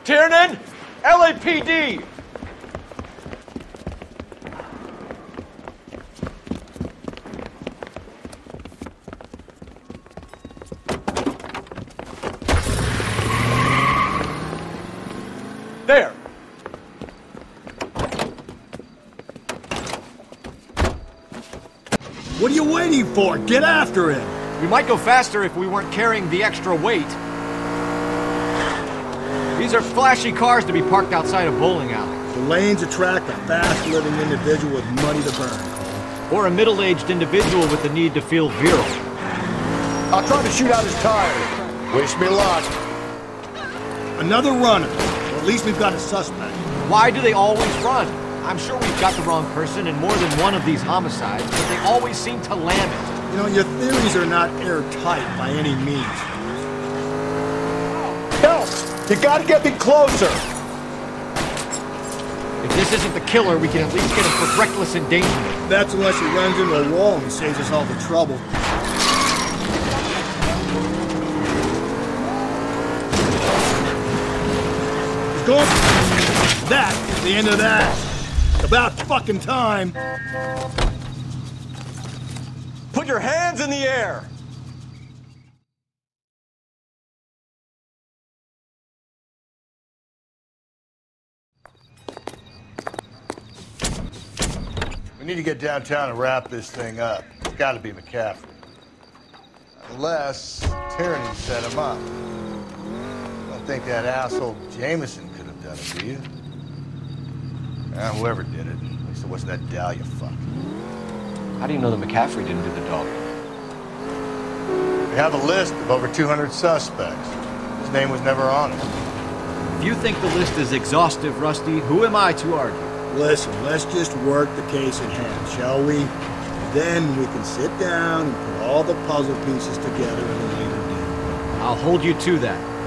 Tiernan! LAPD! There! What are you waiting for? Get after him! We might go faster if we weren't carrying the extra weight. These are flashy cars to be parked outside a bowling alley. The lanes attract a fast-living individual with money to burn. Or a middle-aged individual with the need to feel virile. I'll try to shoot out his tire. Wish me luck. Another runner. Well, at least we've got a suspect. Why do they always run? I'm sure we've got the wrong person in more than one of these homicides, but they always seem to land it. You know, your theories are not airtight by any means. Help! You gotta get me closer! If this isn't the killer, we can at least get him for reckless endangerment. That's unless he runs into a wall and saves us all the trouble. He's going... That is the end of that. About fucking time. Put your hands in the air! We need to get downtown and wrap this thing up. It's gotta be McCaffrey. Unless Tyranny set him up. I don't think that asshole Jameson could have done it, do you? Whoever did it. At least it wasn't that Dahlia fuck. How do you know that McCaffrey didn't do the dog? We have a list of over 200 suspects. His name was never on it. If you think the list is exhaustive, Rusty, who am I to argue? Listen, let's just work the case in hand, shall we? Then we can sit down and put all the puzzle pieces together at a later date. I'll hold you to that.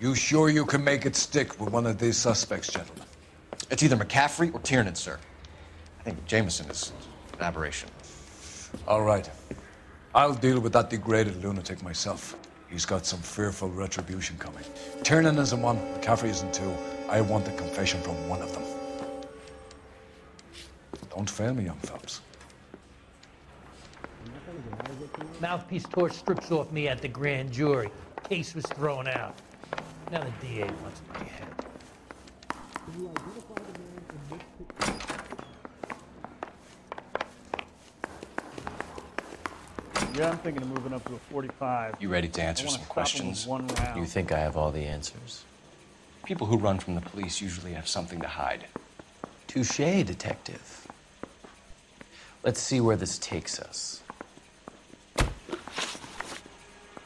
You sure you can make it stick with one of these suspects, gentlemen? It's either McCaffrey or Tiernan, sir. I think Jameson is an aberration. All right. I'll deal with that degraded lunatic myself. He's got some fearful retribution coming. Tiernan isn't one, McCaffrey isn't two. I want a confession from one of them. Don't fail me, young fellas. Mouthpiece tore strips off me at the grand jury. Case was thrown out. Now the DA wants my head. Yeah, I'm thinking of moving up to a 45. You ready to answer some questions? You You think I have all the answers? People who run from the police usually have something to hide. Touché, detective. Let's see where this takes us.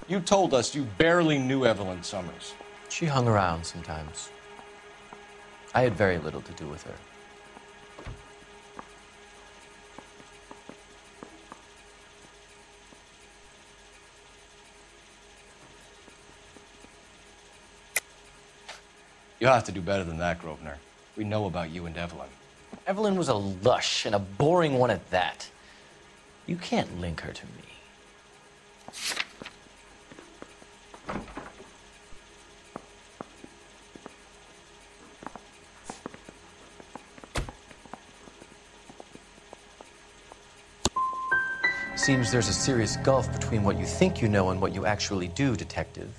You told us you barely knew Evelyn Summers. She hung around sometimes. I had very little to do with her. You'll have to do better than that, Grosvenor. We know about you and Evelyn. Evelyn was a lush, and a boring one at that. You can't link her to me. Seems there's a serious gulf between what you think you know and what you actually do, detective.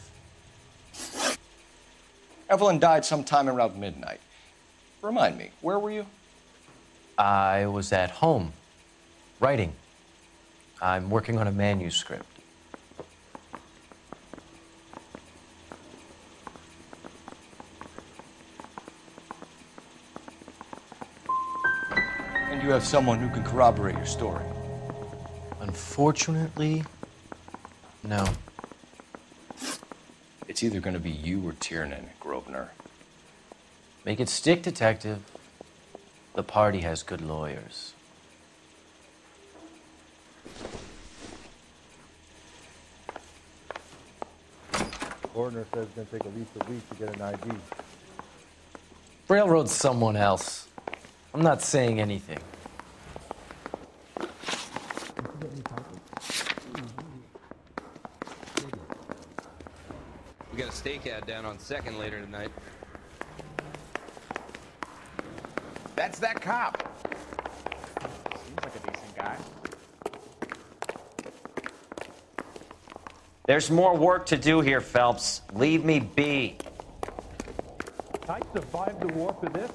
Evelyn died sometime around midnight. Remind me, where were you? I was at home, writing. I'm working on a manuscript. And you have someone who can corroborate your story. Unfortunately, no. It's either going to be you or Tiernan, Grosvenor. Grosvenor. Make it stick, detective. The party has good lawyers. Gordner says it's going to take at least a week to get an ID. Railroad's someone else. I'm not saying anything. We got a stake ad down on 2nd later tonight. That's that cop. Seems like a decent guy. There's more work to do here, Phelps. Leave me be. I survived the war for this.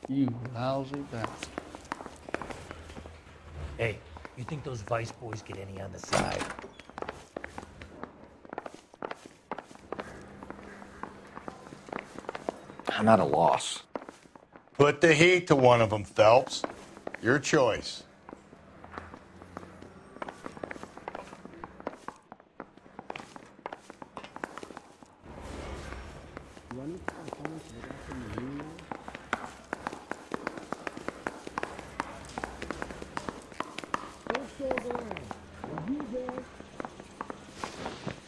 You lousy bastard. Hey, you think those Vice boys get any on the side? I'm at a loss. Put the heat to one of them, Phelps. Your choice.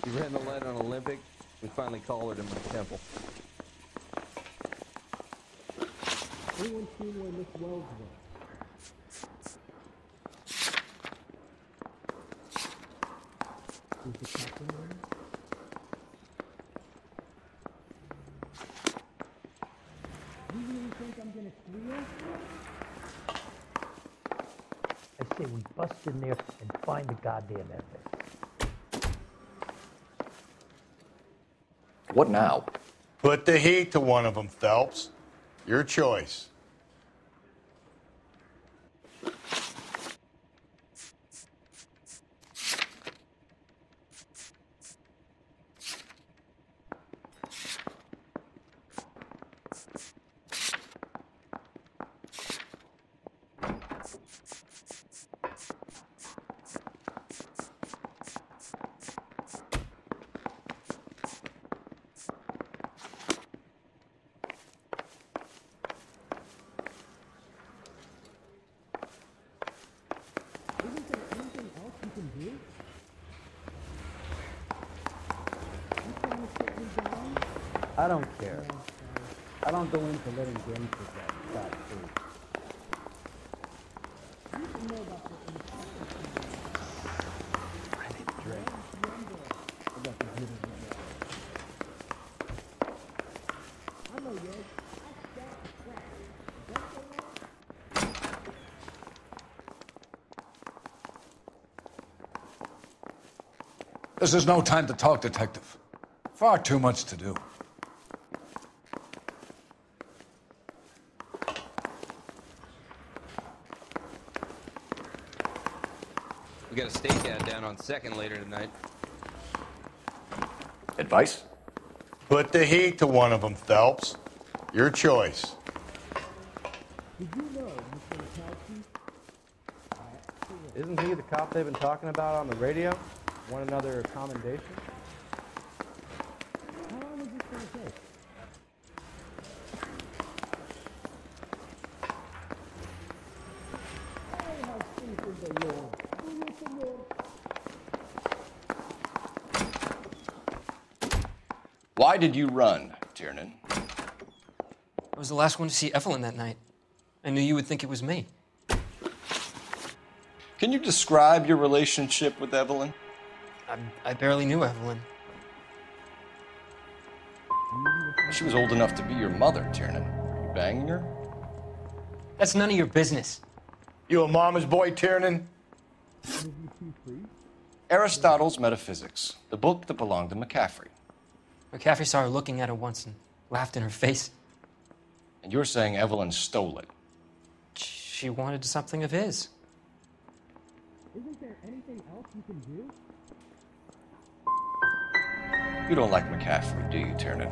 He ran the lead on Olympic. We finally collared him in the temple. Anyone seen where Miss Wells went? Is the captain there? Do you really think I'm gonna squeal? I say we bust in there and find the goddamn evidence. What now? Put the heat to one of them, Phelps. Your choice. Isn't there anything else you can do? You trying to put me down? I don't care. I don't go into letting games with that shot free. You should know about the I need a drink. I got the good of I know, yes. This is no time to talk, Detective. Far too much to do. We got a stake ad down on 2nd later tonight. Advice? Put the heat to one of them, Phelps. Your choice. Did you know, Mr. Mikowski? Isn't he the cop they've been talking about on the radio? Want another commendation? How long is this going to take? I have faith in the Lord. Do you, Senor? Why did you run, Tiernan? I was the last one to see Evelyn that night. I knew you would think it was me. Can you describe your relationship with Evelyn? I barely knew Evelyn. She was old enough to be your mother, Tiernan. Were you banging her? That's none of your business. You a mama's boy, Tiernan? Aristotle's Metaphysics, the book that belonged to McCaffrey. McCaffrey saw her looking at her once and laughed in her face. And you're saying Evelyn stole it? She wanted something of his. Isn't there anything else you can do? You don't like McCaffrey, do you, Tiernan?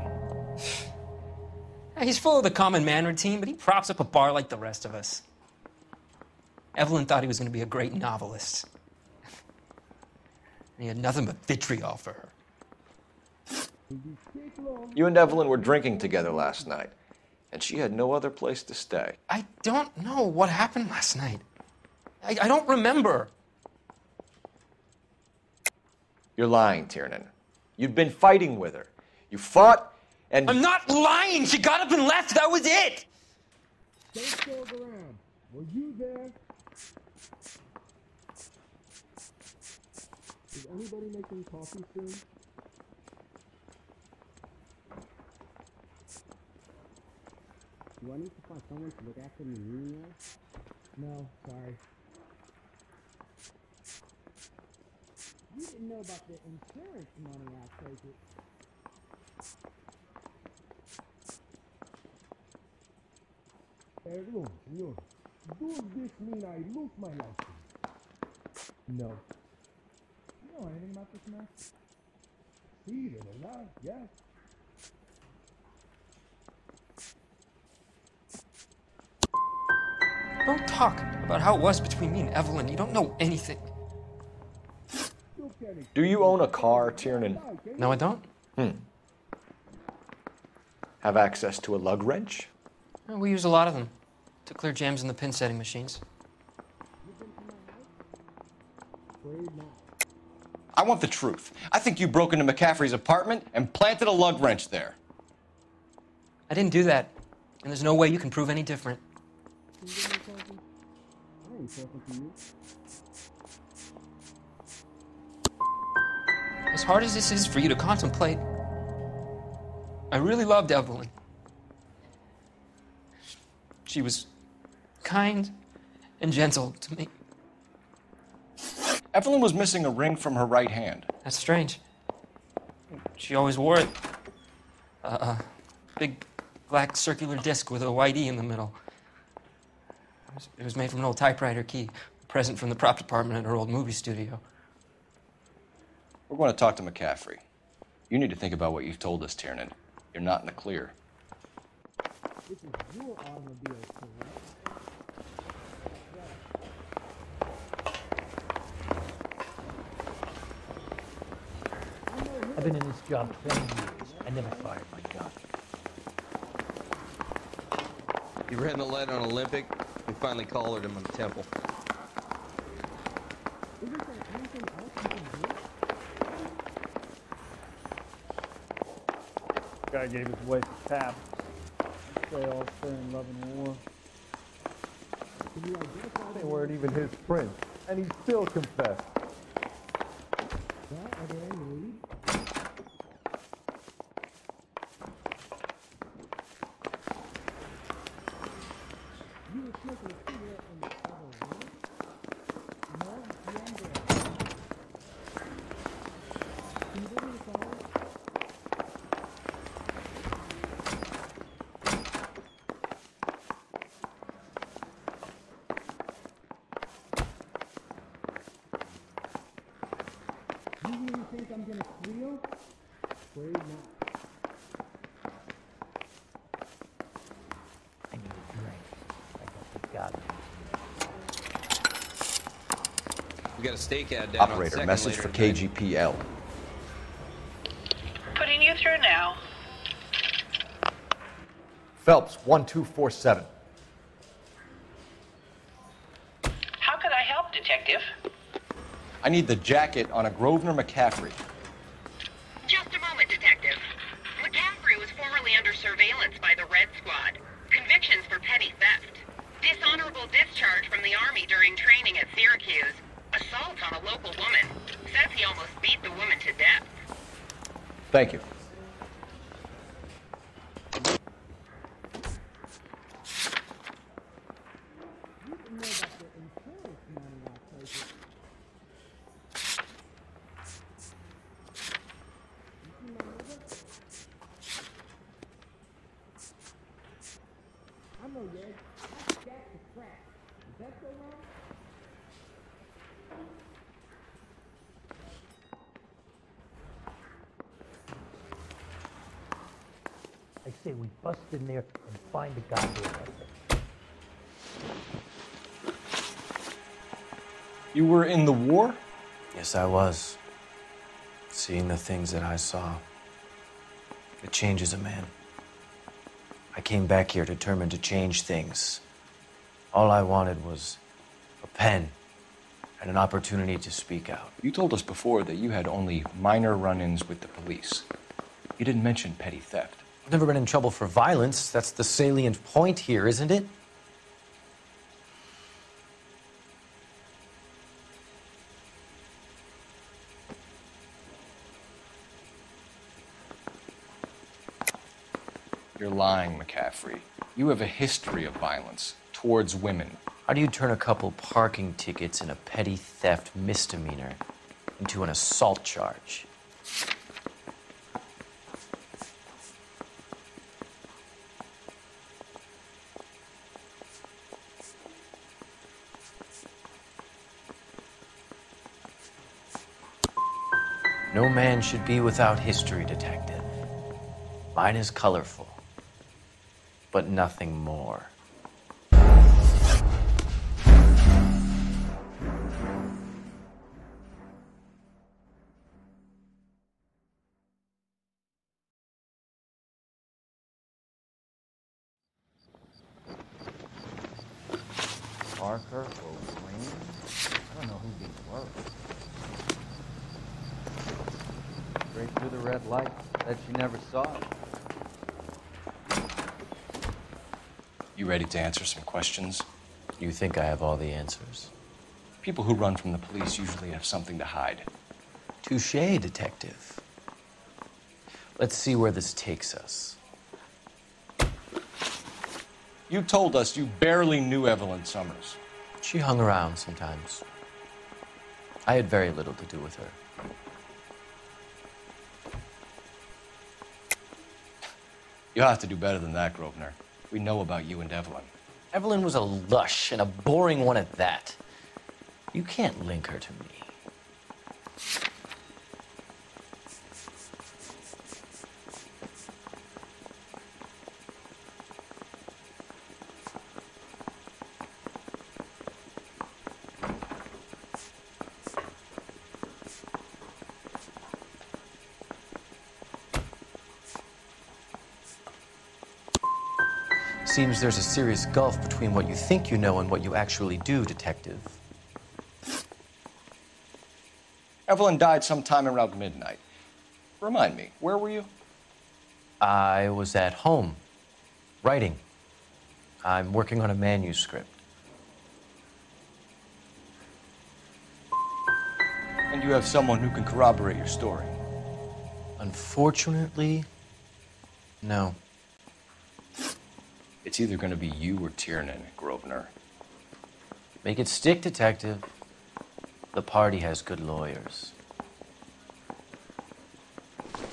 He's full of the common man routine, but he props up a bar like the rest of us. Evelyn thought he was going to be a great novelist. And he had nothing but vitriol for her. You and Evelyn were drinking together last night, and she had no other place to stay. I don't know what happened last night. I don't remember. You're lying, Tiernan. You'd been fighting with her. You fought, and... I'm not lying! She got up and left! That was it! Stay still around. Were you there? Is anybody making coffee soon? Do I need to find someone to look after me now? No, sorry. You didn't know about the insurance money I take it. Perdón, señor. Does this mean I lose my license? No. You know anything about this mess? Sí, de verdad, yes. Don't talk about how it was between me and Evelyn. You don't know anything. Do you own a car, Tiernan? No, I don't. Have access to a lug wrench? We use a lot of them to clear jams in the pin setting machines. I want the truth. I think you broke into McCaffrey's apartment and planted a lug wrench there. I didn't do that, and there's no way you can prove any different. As hard as this is for you to contemplate, I really loved Evelyn. She was kind and gentle to me. Evelyn was missing a ring from her right hand. That's strange. She always wore it. Big black circular disc with a white E in the middle. It was made from an old typewriter key, a present from the prop department at her old movie studio. We're going to talk to McCaffrey. You need to think about what you've told us, Tiernan. You're not in the clear. This is your automobile, correct? I've been in this job 20 years. I never fired my gun. You ran the lead on Olympic. We finally collared him on Temple. Isn't there anything else you can do? Guy gave his wife a tap. Say all fair in love and war. They weren't even his prints, and he still confessed. Well, are there any leads? You were smoking a cigarette in the other room? No, younger. Can you give me the phone? You really think I'm gonna squeal? Afraid not. I need a drink. I got the We got a stakeout down on Operator, second message later for tonight. KGPL. Putting you through now. Phelps, 1247. How could I help, Detective? I need the jacket on a Grosvenor McCaffrey. Just a moment, Detective. McCaffrey was formerly under surveillance by the Red Squad. Convictions for petty theft. Dishonorable discharge from the Army during training at Syracuse. Assault on a local woman. Says he almost beat the woman to death. Thank you. You didn't know about the insurance money I take it. You see my neighbor? I know, Red. That's Jack the Crack. Is that so wrong? I say we bust in there and find the goddamn weapon. You were in the war? Yes, I was. Seeing the things that I saw. It changes a man. I came back here determined to change things. All I wanted was a pen and an opportunity to speak out. You told us before that you had only minor run-ins with the police. You didn't mention petty theft. I've never been in trouble for violence. That's the salient point here, isn't it? You're lying, McCaffrey. You have a history of violence towards women. How do you turn a couple parking tickets and a petty theft misdemeanor into an assault charge? No man should be without history, Detective. Mine is colorful, but nothing more. Parker or Wayne? I don't know who these were. Straight through the red light. Bet she never saw it. You ready to answer some questions? You think I have all the answers? People who run from the police usually have something to hide. Touché, Detective. Let's see where this takes us. You told us you barely knew Evelyn Summers. She hung around sometimes. I had very little to do with her. You'll have to do better than that, Grosvenor. We know about you and Evelyn. Evelyn was a lush, and a boring one at that. You can't link her to me. Seems there's a serious gulf between what you think you know and what you actually do, Detective. Evelyn died sometime around midnight. Remind me, where were you? I was at home, writing. I'm working on a manuscript. And you have someone who can corroborate your story? Unfortunately, no. It's either going to be you or Tiernan, Grosvenor. Make it stick, Detective. The party has good lawyers.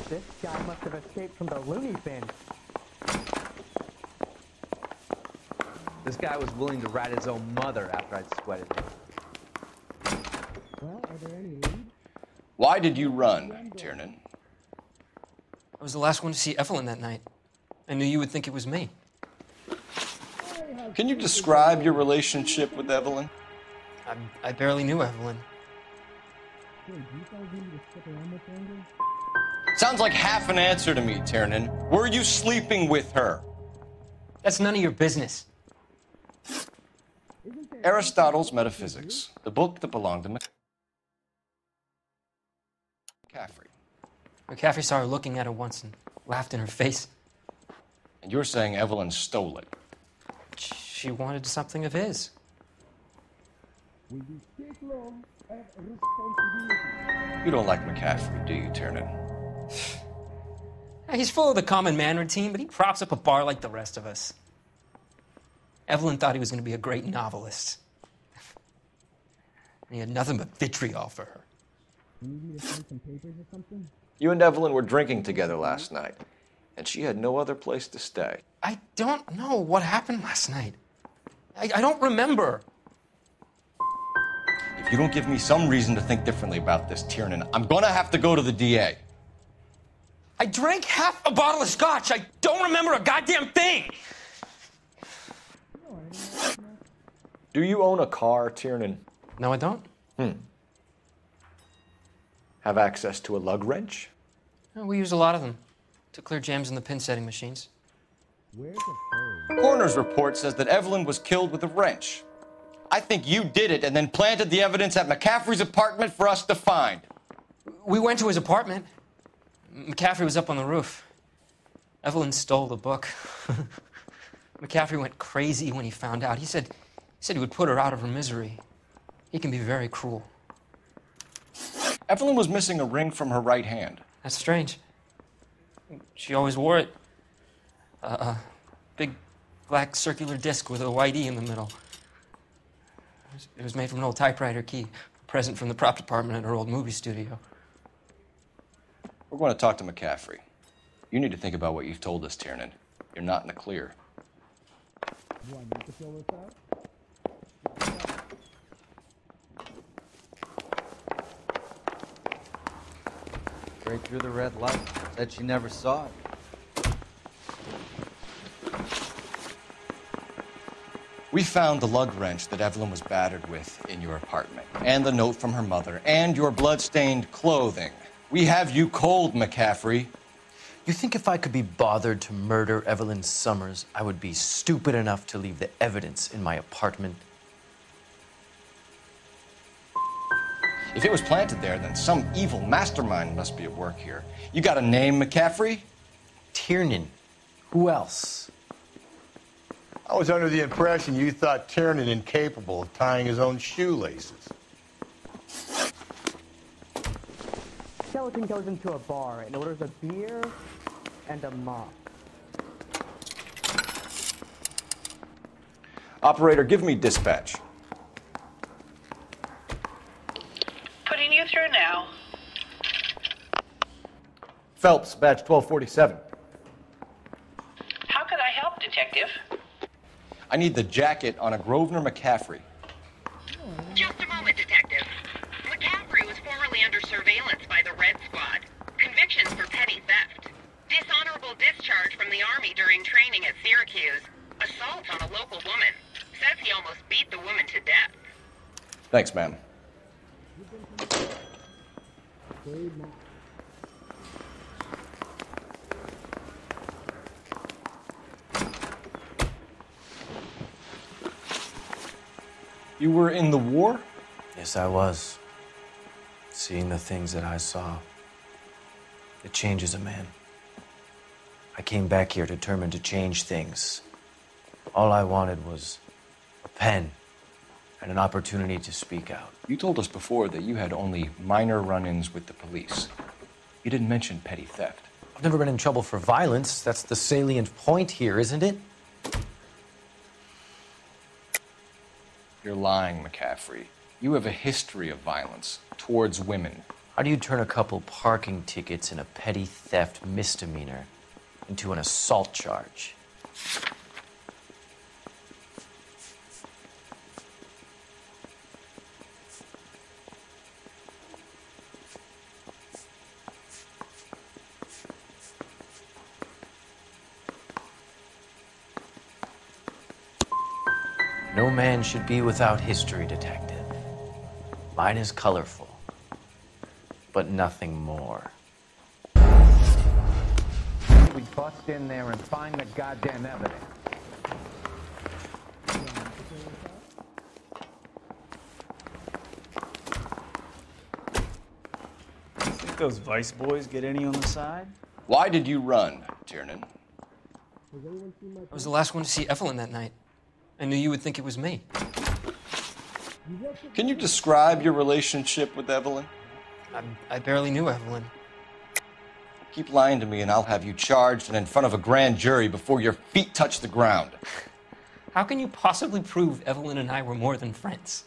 This guy must have escaped from the loony bin. This guy was willing to rat his own mother after I'd sweated him. Well, are there any leads? Why did you run, Tiernan? I was the last one to see Evelyn that night. I knew you would think it was me. Can you describe your relationship with Evelyn? I barely knew Evelyn. Wait, do you guys need me to stick around much longer? Sounds like half an answer to me, Tiernan. Were you sleeping with her? That's none of your business. Aristotle's Metaphysics, the book that belonged to McCaffrey. McCaffrey saw her looking at her once and laughed in her face. And you're saying Evelyn stole it? She wanted something of his. Will you take long and responsibility? You don't like McCaffrey, do you, Tiernan? He's full of the common man routine, but he props up a bar like the rest of us. Evelyn thought he was going to be a great novelist. And he had nothing but vitriol for her. You need me to sign some papers or something? You and Evelyn were drinking together last night, and she had no other place to stay. I don't know what happened last night. I don't remember. If you don't give me some reason to think differently about this, Tiernan, I'm gonna have to go to the DA. I drank half a bottle of scotch. I don't remember a goddamn thing. Do you own a car, Tiernan? No, I don't. Have access to a lug wrench? We use a lot of them. to clear jams in the pin setting machines. Where's the phone? Coroner's report says that Evelyn was killed with a wrench. I think you did it and then planted the evidence at McCaffrey's apartment for us to find. We went to his apartment. McCaffrey was up on the roof. Evelyn stole the book. McCaffrey went crazy when he found out. He said he would put her out of her misery. He can be very cruel. Evelyn was missing a ring from her right hand. That's strange. She always wore it. A big black circular disc with a white E in the middle. It was made from an old typewriter key, a present from the prop department at her old movie studio. We're going to talk to McCaffrey. You need to think about what you've told us, Tiernan. You're not in the clear. Do I need to fill this out? Straight through the red light. Said she never saw it. We found the lug wrench that Evelyn was battered with in your apartment, and the note from her mother, and your blood-stained clothing. We have you cold, McCaffrey. You think if I could be bothered to murder Evelyn Summers, I would be stupid enough to leave the evidence in my apartment? If it was planted there, then some evil mastermind must be at work here. You got a name, McCaffrey? Tiernan. Who else? I was under the impression you thought Tiernan incapable of tying his own shoelaces. Skeleton goes into a bar and orders a beer and a mop. Operator, give me dispatch. Putting you through now. Phelps, badge 1247. How could I help, Detective? I need the jacket on a Grosvenor McCaffrey. Just a moment, Detective. McCaffrey was formerly under surveillance by the Red Squad. Convictions for petty theft. Dishonorable discharge from the Army during training at Syracuse. Assault on a local woman. Says he almost beat the woman to death. Thanks, ma'am. You were in the war? Yes, I was. Seeing the things that I saw, it changes a man. I came back here determined to change things. All I wanted was a pen and an opportunity to speak out. You told us before that you had only minor run-ins with the police. You didn't mention petty theft. I've never been in trouble for violence. That's the salient point here, isn't it? You're lying, McCaffrey. You have a history of violence towards women. How do you turn a couple parking tickets and a petty theft misdemeanor into an assault charge? No man should be without history, Detective. Mine is colorful, but nothing more. We bust in there and find the goddamn evidence. You think those Vice boys get any on the side? Why did you run, Tiernan? I was the last one to see Evelyn that night. I knew you would think it was me. Can you describe your relationship with Evelyn? I barely knew Evelyn. Keep lying to me and I'll have you charged and in front of a grand jury before your feet touch the ground. How can you possibly prove Evelyn and I were more than friends?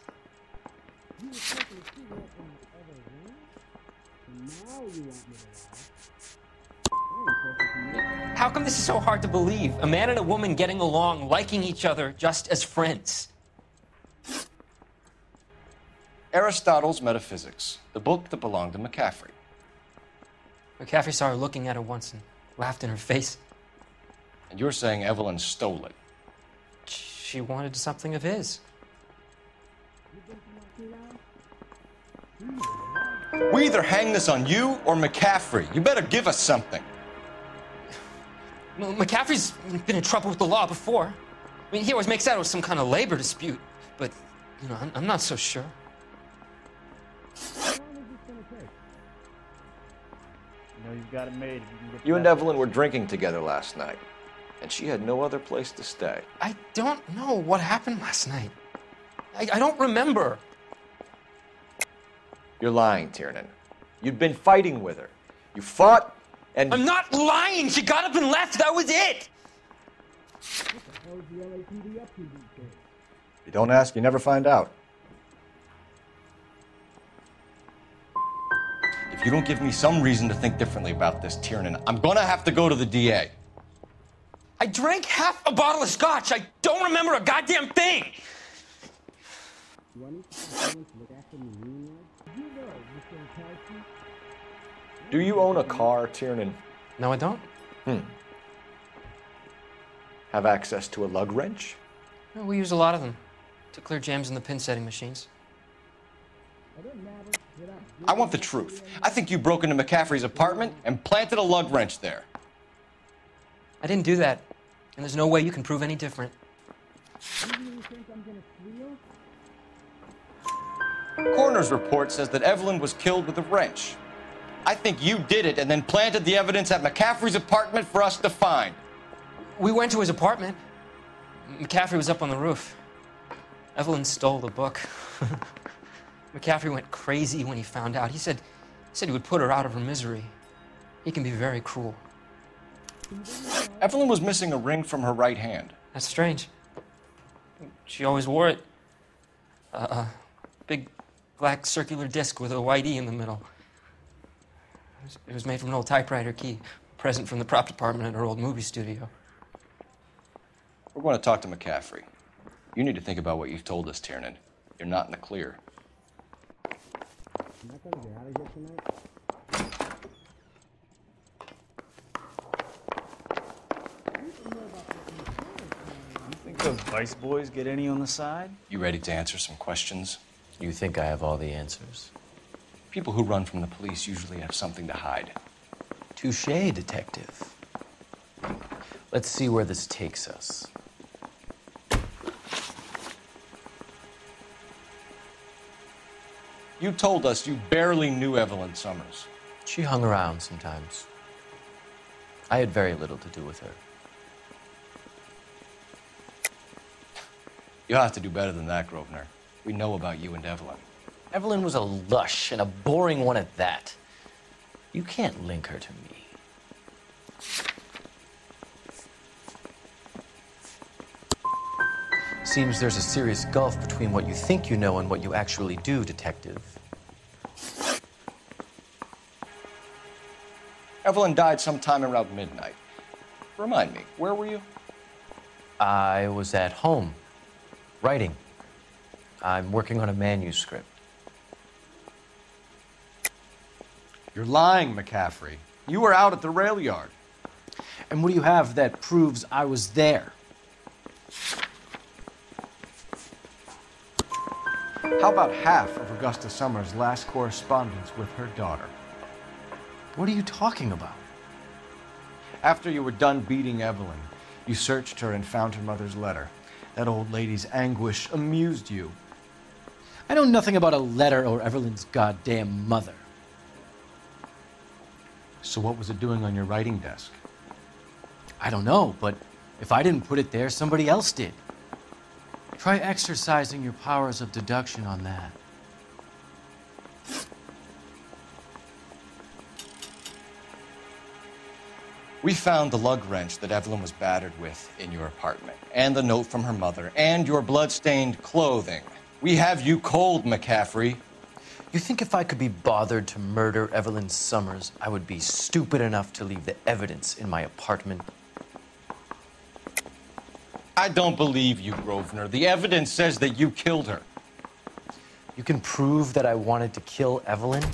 How come this is so hard to believe? A man and a woman getting along, liking each other just as friends. Aristotle's Metaphysics, the book that belonged to McCaffrey. McCaffrey saw her looking at her once and laughed in her face. And you're saying Evelyn stole it? She wanted something of his. We either hang this on you or McCaffrey. You better give us something. Well, McCaffrey's been in trouble with the law before. I mean, he always makes out it was some kind of labor dispute, but, you know, I'm not so sure. How long is this gonna take? You know you've got it made if you can get You and that- Evelyn were drinking together last night, and she had no other place to stay. I don't know what happened last night. I don't remember. You're lying, Tiernan. You'd been fighting with her. You fought, and... I'm not lying! She got up and left, that was it! What the hell is the LAPD up to these days? You don't ask, you never find out. If you don't give me some reason to think differently about this, Tiernan, I'm gonna have to go to the DA. I drank half a bottle of scotch. I don't remember a goddamn thing! Do I need someone to look after me meanwhile? You know, Mr. McCarthy. Do you own a car, Tiernan? No, I don't. Have access to a lug wrench? No, we use a lot of them to clear jams in the pin setting machines. I want the truth. I think you broke into McCaffrey's apartment and planted a lug wrench there. I didn't do that, and there's no way you can prove any different. You really think I'm gonna squeal? Coroner's report says that Evelyn was killed with a wrench. I think you did it and then planted the evidence at McCaffrey's apartment for us to find. We went to his apartment. McCaffrey was up on the roof. Evelyn stole the book. McCaffrey went crazy when he found out. He said he would put her out of her misery. He can be very cruel. Evelyn was missing a ring from her right hand. That's strange. She always wore it. Big black circular disc with a white E in the middle. It was made from an old typewriter key, a present from the prop department at her old movie studio. We're going to talk to McCaffrey. You need to think about what you've told us, Tiernan. You're not in the clear. I'm not gonna get out of here tonight. You think those Vice boys get any on the side? You ready to answer some questions? You think I have all the answers? People who run from the police usually have something to hide. Touché, detective. Let's see where this takes us. You told us you barely knew Evelyn Summers. She hung around sometimes. I had very little to do with her. You'll have to do better than that, Grosvenor. We know about you and Evelyn. Evelyn was a lush, and a boring one at that. You can't link her to me. Seems there's a serious gulf between what you think you know and what you actually do, detective. Evelyn died sometime around midnight. Remind me, where were you? I was at home, writing. I'm working on a manuscript. You're lying, McCaffrey. You were out at the rail yard. And what do you have that proves I was there? How about half of Augusta Summers' last correspondence with her daughter? What are you talking about? After you were done beating Evelyn, you searched her and found her mother's letter. That old lady's anguish amused you. I know nothing about a letter or Evelyn's goddamn mother. So what was it doing on your writing desk? I don't know, but if I didn't put it there, somebody else did. Try exercising your powers of deduction on that. We found the lug wrench that Evelyn was battered with in your apartment, and the note from her mother, and your blood-stained clothing. We have you cold, McCaffrey. You think if I could be bothered to murder Evelyn Summers, I would be stupid enough to leave the evidence in my apartment? I don't believe you, Grosvenor. The evidence says that you killed her. You can prove that I wanted to kill Evelyn?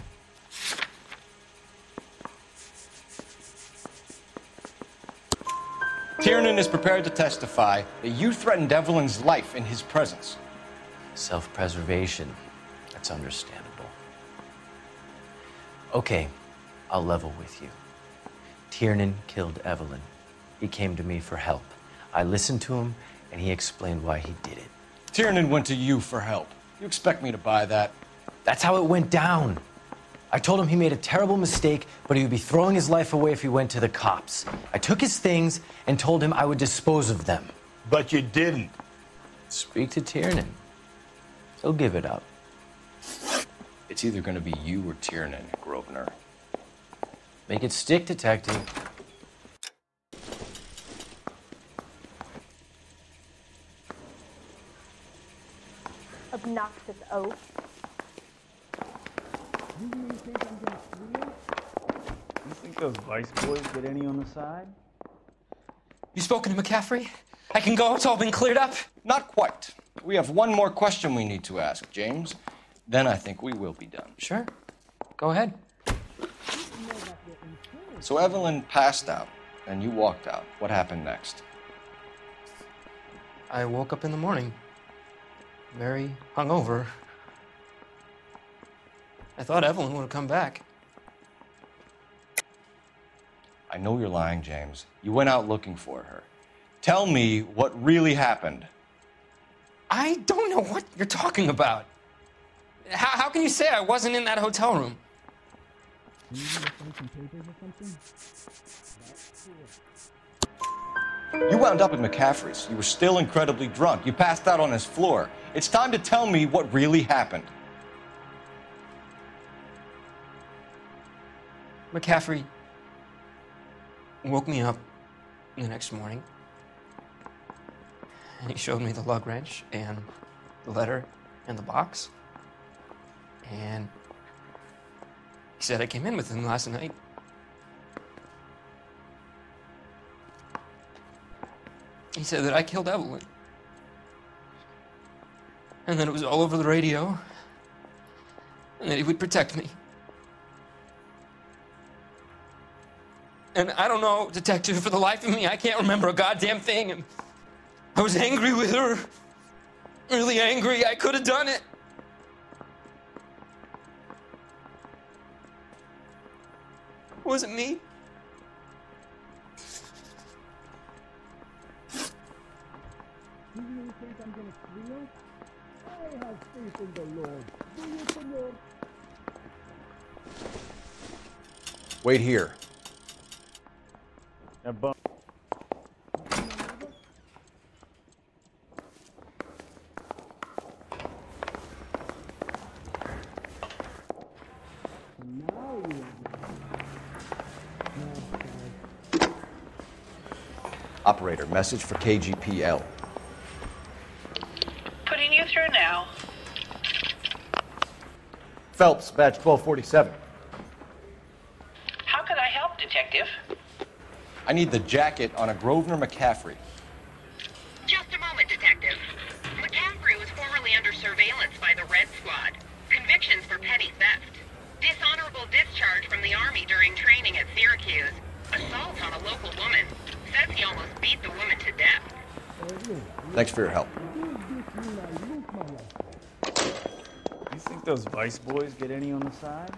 Tiernan is prepared to testify that you threatened Evelyn's life in his presence. Self-preservation. That's understandable. Okay, I'll level with you. Tiernan killed Evelyn. He came to me for help. I listened to him, and he explained why he did it. Tiernan went to you for help. You expect me to buy that? That's how it went down. I told him he made a terrible mistake, but he would be throwing his life away if he went to the cops. I took his things and told him I would dispose of them. But you didn't. Speak to Tiernan. He'll give it up. It's either going to be you or Tiernan, Grosvenor. Make it stick, detective. Obnoxious oaf. You think those Vice boys get any on the side? You spoken to McCaffrey? I can go? It's all been cleared up? Not quite. We have one more question we need to ask, James. Then I think we will be done. Sure. Go ahead. So Evelyn passed out, and you walked out. What happened next? I woke up in the morning, very hungover. I thought Evelyn would have come back. I know you're lying, James. You went out looking for her. Tell me what really happened. I don't know what you're talking about. How can you say I wasn't in that hotel room? You wound up at McCaffrey's. You were still incredibly drunk. You passed out on his floor. It's time to tell me what really happened. McCaffrey woke me up the next morning, and he showed me the lug wrench and the letter and the box. And he said I came in with him last night. He said that I killed Evelyn. And that it was all over the radio. And that he would protect me. And I don't know, detective, for the life of me, I can't remember a goddamn thing. And I was angry with her. Really angry. I could have done it. It wasn't me. Do you think I'm gonna squeal? I have faith in the Lord. Do you, senor? Wait here. Operator, message for KGPL. Putting you through now. Phelps, badge 1247. How could I help, detective? I need the jacket on a Grosvenor McCaffrey. Just a moment, detective. McCaffrey was formerly under surveillance by the Red Squad. Convictions for petty theft. Dishonorable discharge from the Army during training at Syracuse. Assault on a local woman. Says he almost beat the woman to death. Thanks for your help. You think those Vice boys get any on the side?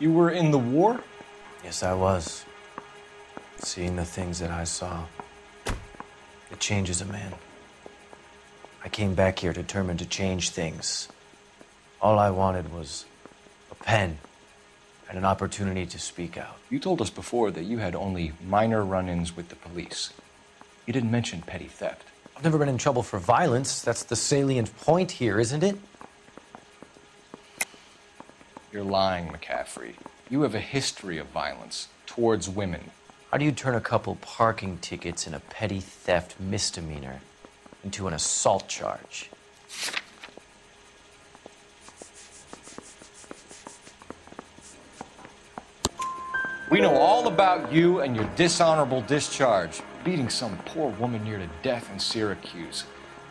You were in the war? Yes, I was. Seeing the things that I saw, it changes a man. I came back here determined to change things. All I wanted was a pen and an opportunity to speak out. You told us before that you had only minor run-ins with the police. You didn't mention petty theft. I've never been in trouble for violence. That's the salient point here, isn't it? You're lying, McCaffrey. You have a history of violence towards women. How do you turn a couple parking tickets and a petty theft misdemeanor into an assault charge? We know all about you and your dishonorable discharge, beating some poor woman near to death in Syracuse.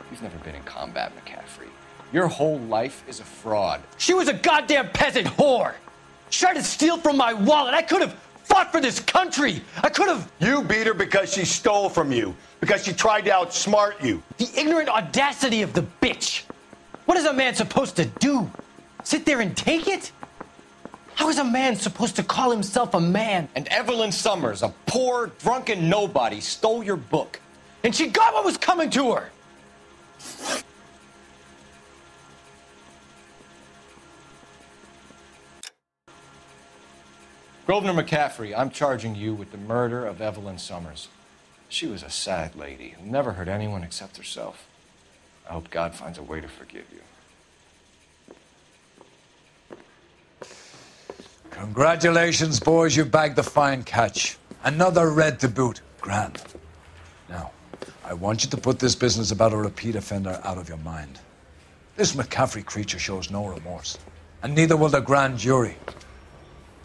You've never been in combat, McCaffrey. Your whole life is a fraud. She was a goddamn peasant whore! She tried to steal from my wallet. I could have fought for this country. I could have... You beat her because she stole from you, because she tried to outsmart you. The ignorant audacity of the bitch. What is a man supposed to do? Sit there and take it? How is a man supposed to call himself a man? And Evelyn Summers, a poor, drunken nobody, stole your book. And she got what was coming to her! Grosvenor McCaffrey, I'm charging you with the murder of Evelyn Summers. She was a sad lady who never hurt anyone except herself. I hope God finds a way to forgive you. Congratulations, boys. You bagged the fine catch. Another red to boot. Grand. Now, I want you to put this business about a repeat offender out of your mind. This McCaffrey creature shows no remorse, and neither will the grand jury.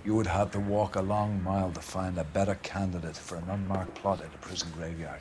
You would have to walk a long mile to find a better candidate for an unmarked plot at a prison graveyard.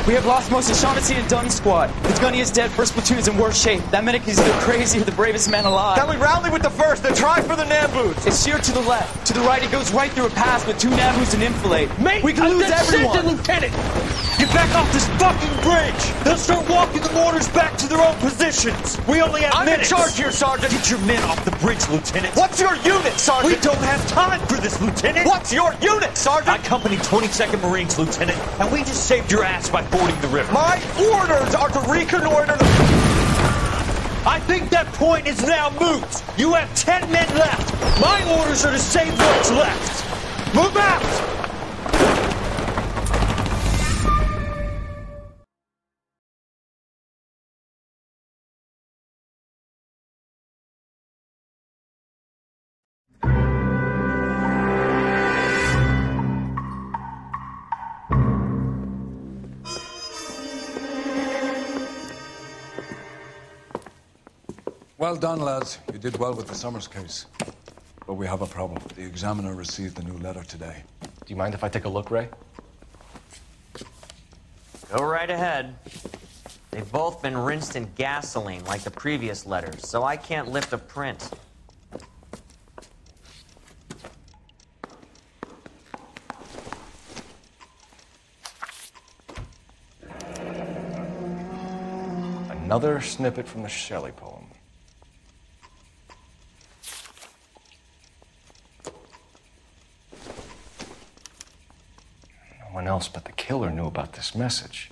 We have lost most of Shaughnessy and Dunn's squad. The gunny is dead, first platoon is in worse shape. That medic is either crazy or the bravest man alive. Then we rally with the first and try for the Nambus. It's sheer to the left. To the right, it goes right through a pass with 2 Nambus and enfilade. Mate, we can lose everyone. Lieutenant! Get back off this fucking bridge! They'll start walking the mortars back to their own positions. We only have minutes. I'm in charge here, Sergeant. Get your men off the bridge, Lieutenant. What's your unit, Sergeant? We don't have time for this, Lieutenant. What's your unit, Sergeant? I company 22nd Marines, Lieutenant, and we just saved your ass by fording the river. My orders are to reconnoiter the... I think that point is now moot. You have 10 men left. My orders are to save what's left. Move out! Well done, lads. You did well with the Summers case. But we have a problem. The examiner received a new letter today. Do you mind if I take a look, Ray? Go right ahead. They've both been rinsed in gasoline like the previous letters, so I can't lift a print. Another snippet from the Shelley poem. No one else but the killer knew about this message.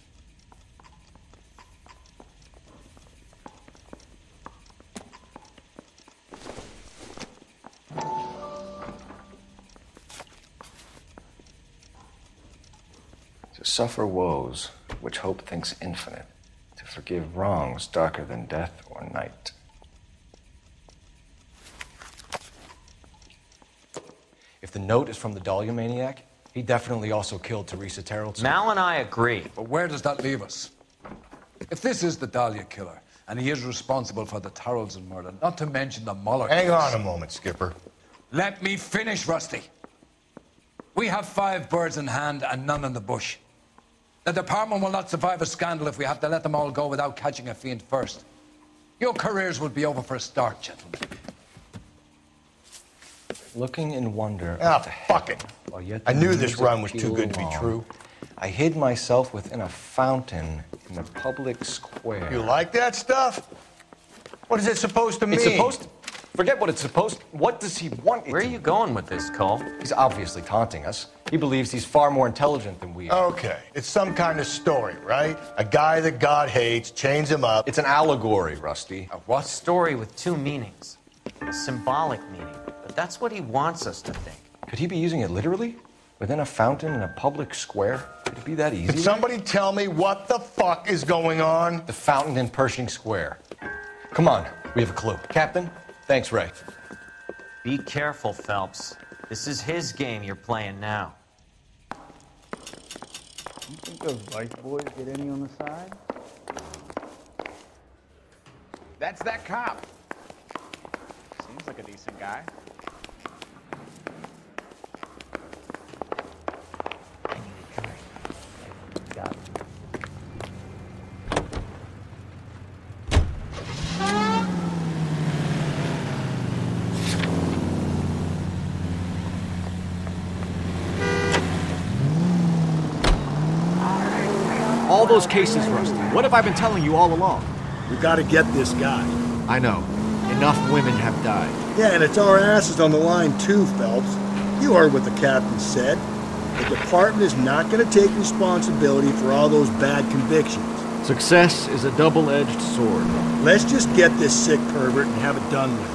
To suffer woes which hope thinks infinite, to forgive wrongs darker than death or night. If the note is from the Dahlia maniac, he definitely also killed Teresa Terrell. Mal and I agree. But where does that leave us? If this is the Dahlia killer, and he is responsible for the Tarrelson murder, not to mention the Muller Hang case. on a moment, Skipper. Let me finish, Rusty. We have 5 birds in hand and none in the bush. The department will not survive a scandal if we have to let them all go without catching a fiend first. Your careers will be over for a start, gentlemen. Looking in wonder. Ah, fuck it. I knew this run was too good to be true. I hid myself within a fountain in the public square. You like that stuff? What is it supposed to mean? It's supposed to... Forget what it's supposed to... What does he want? Where are you going with this, Cole? He's obviously taunting us. He believes he's far more intelligent than we are. Okay, it's some kind of story, right? A guy that God hates, chains him up. It's an allegory, Rusty. A what? Story with two meanings. A symbolic meaning. But that's what he wants us to think. Could he be using it literally? Within a fountain in a public square? Could it be that easy? Can somebody tell me what the fuck is going on? The fountain in Pershing Square. Come on, we have a clue. Captain? Thanks, Ray. Be careful, Phelps. This is his game you're playing now. You think those vice boys get any on the side? That's that cop. Seems like a decent guy. Got it. All those cases, Rusty. What have I been telling you all along? We gotta get this guy. I know. Enough women have died. Yeah, and it's our asses on the line too, Phelps. You heard what the captain said. The department is not gonna take responsibility for all those bad convictions. Success is a double-edged sword. Let's just get this sick pervert and have it done with.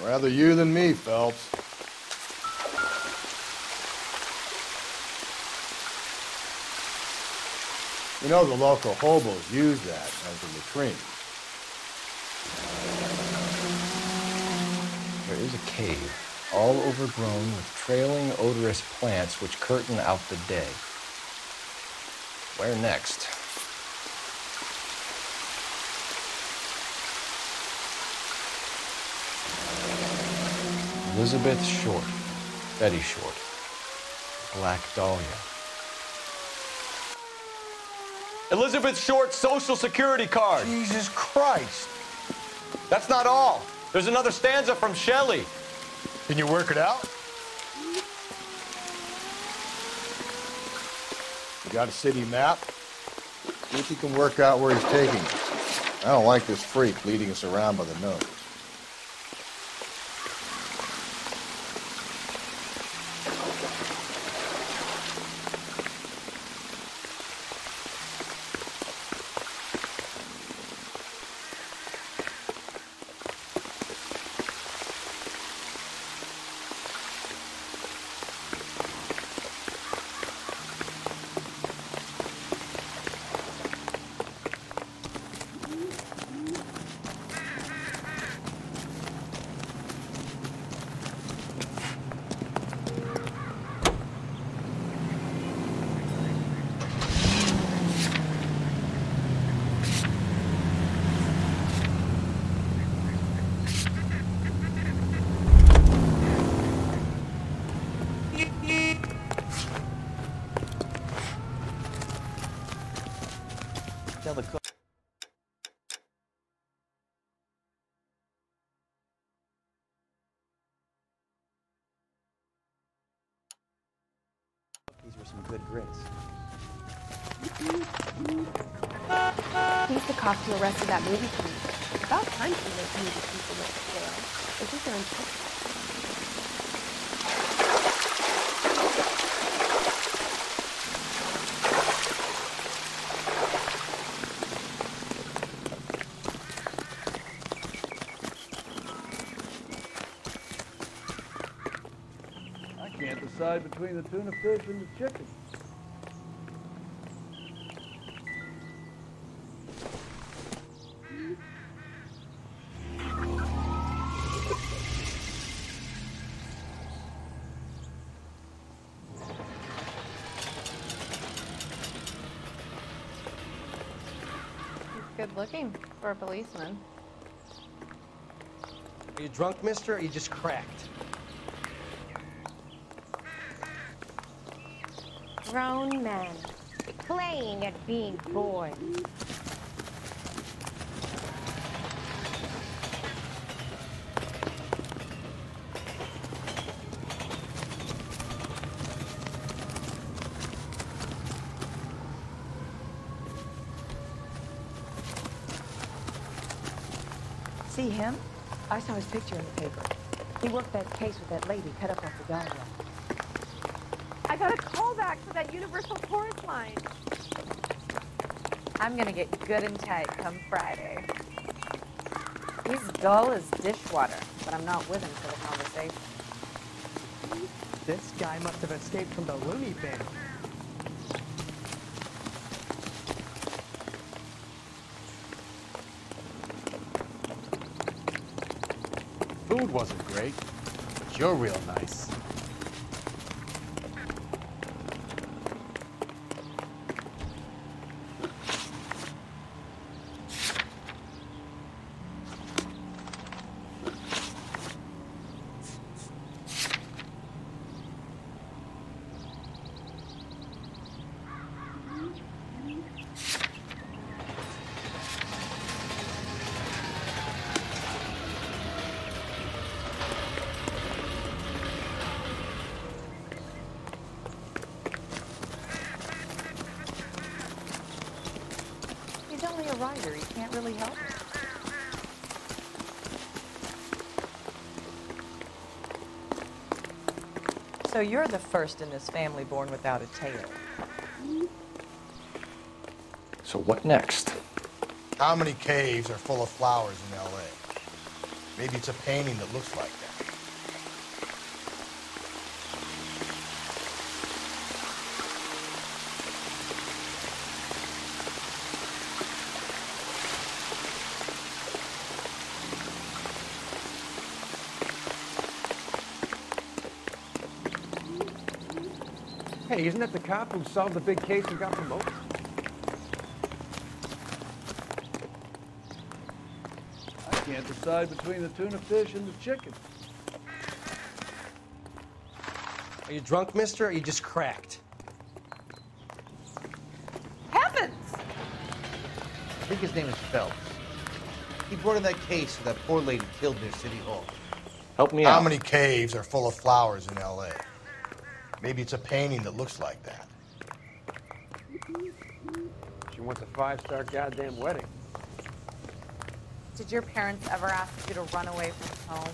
Rather you than me, Phelps. You know the local hobos use that as a latrine. There is a cave, all overgrown with trailing, odorous plants which curtain out the day. Where next? Elizabeth Short, Betty Short, Black Dahlia. Elizabeth Short's Social Security card. Jesus Christ. That's not all. There's another stanza from Shelley. Can you work it out? You got a city map? See if you can work out where he's taking us. I don't like this freak leading us around by the nose. Tell the cook. These were some good grits. Who's the cop who arrested that movie queen? About time for those movie people went to jail. I think they're untouchable. I can't decide. decide between the tuna fish and the chicken. Good looking for a policeman. Are you drunk, mister, or are you just cracked? Grown men playing at being boys. See him? I saw his picture in the paper. He worked that case with that lady cut up off the dial. I got a call back for that Universal Chorus line. I'm gonna get good and tight come Friday. He's dull as dishwater, but I'm not with him for the conversation. This guy must have escaped from the loony bin. Food wasn't great, but you're real nice. He's only a rider. He can't really help. So you're the first in this family born without a tail. So what next? How many caves are full of flowers in L.A.? Maybe it's a painting that looks like that. Hey, isn't that the cop who solved the big case and got promoted? I can't decide between the tuna fish and the chicken. Are you drunk, mister, or are you just cracked? Heavens! I think his name is Phelps. He brought in that case of that poor lady killed near City Hall. Help me How out. many caves are full of flowers in L.A.? Maybe it's a painting that looks like that. She wants a 5-star goddamn wedding. Did your parents ever ask you to run away from home?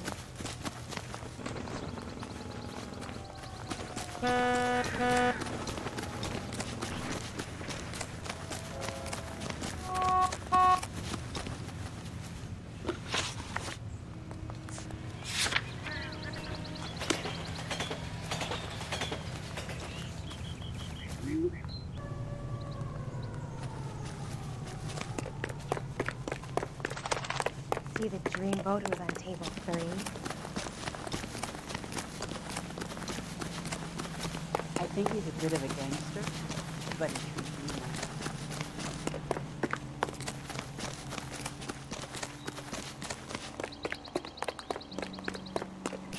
See the dreamboat was on table 3? I think he's a bit of a gangster, but he treats me nice.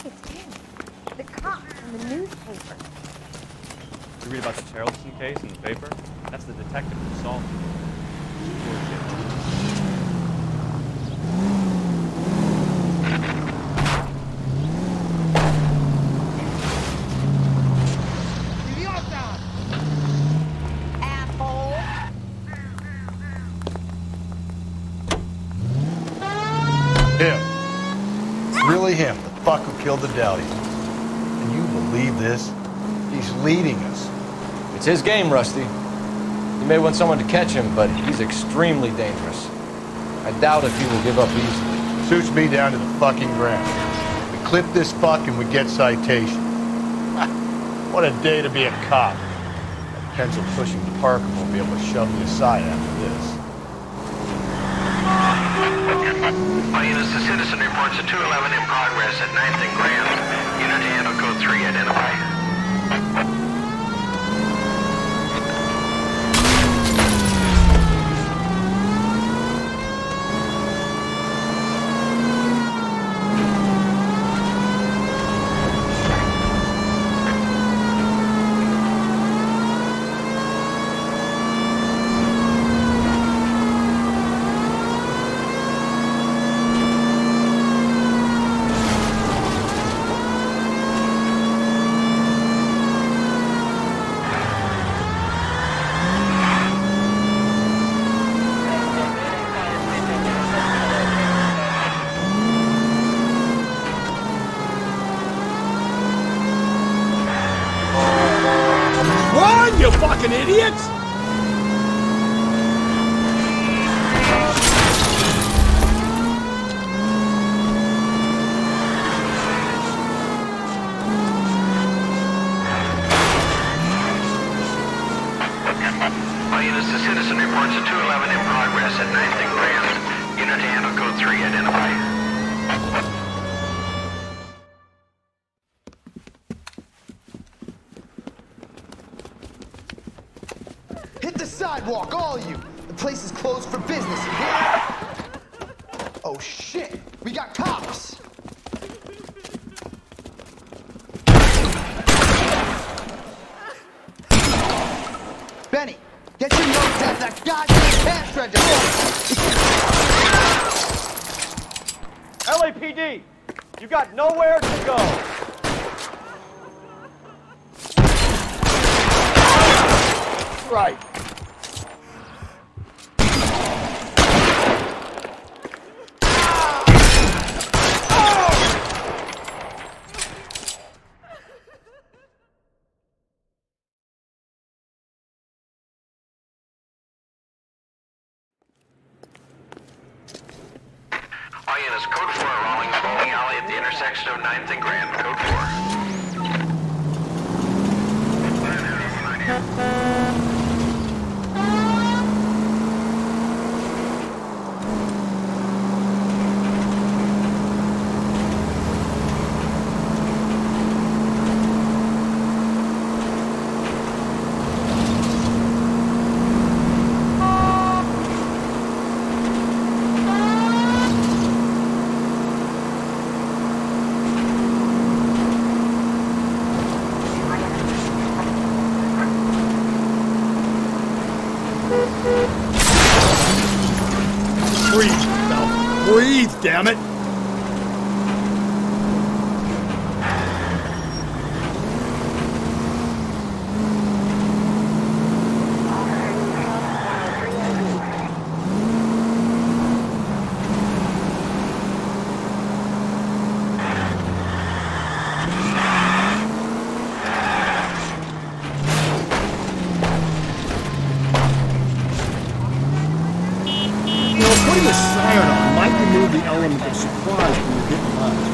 It's him. The cop from the newspaper. You read about the Charleston case in the paper? That's the detective who solved it. Bullshit. Him. Really him, the fuck who killed the deli. Can you believe this? He's leading us. It's his game, Rusty. You may want someone to catch him, but he's extremely dangerous. I doubt if he will give up easily. Shoots me down to the fucking ground. We clip this fuck and we get citation. What a day to be a cop. That pencil-pushing Parker won't be able to shove me aside after this. All units, the citizen reports a 211 in progress at 9th and Grand. Unit to handle code 3, identify. Run, you fucking idiots! All units, the citizen reports a 211 in progress at 9th and Grand. Unit to handle code 3, identify. Hit the sidewalk, all of you! The place is closed for business, you hear? Oh shit! We got cops! Benny, get your nose out of that goddamn cash register! LAPD, you got nowhere to go. Right. All units, code 4, rolling bowling alley at the intersection of 9th and Grand, code 4. Breathe, Phelps. Breathe, damn it! Putting a siren on might remove the element of surprise when you're getting lost.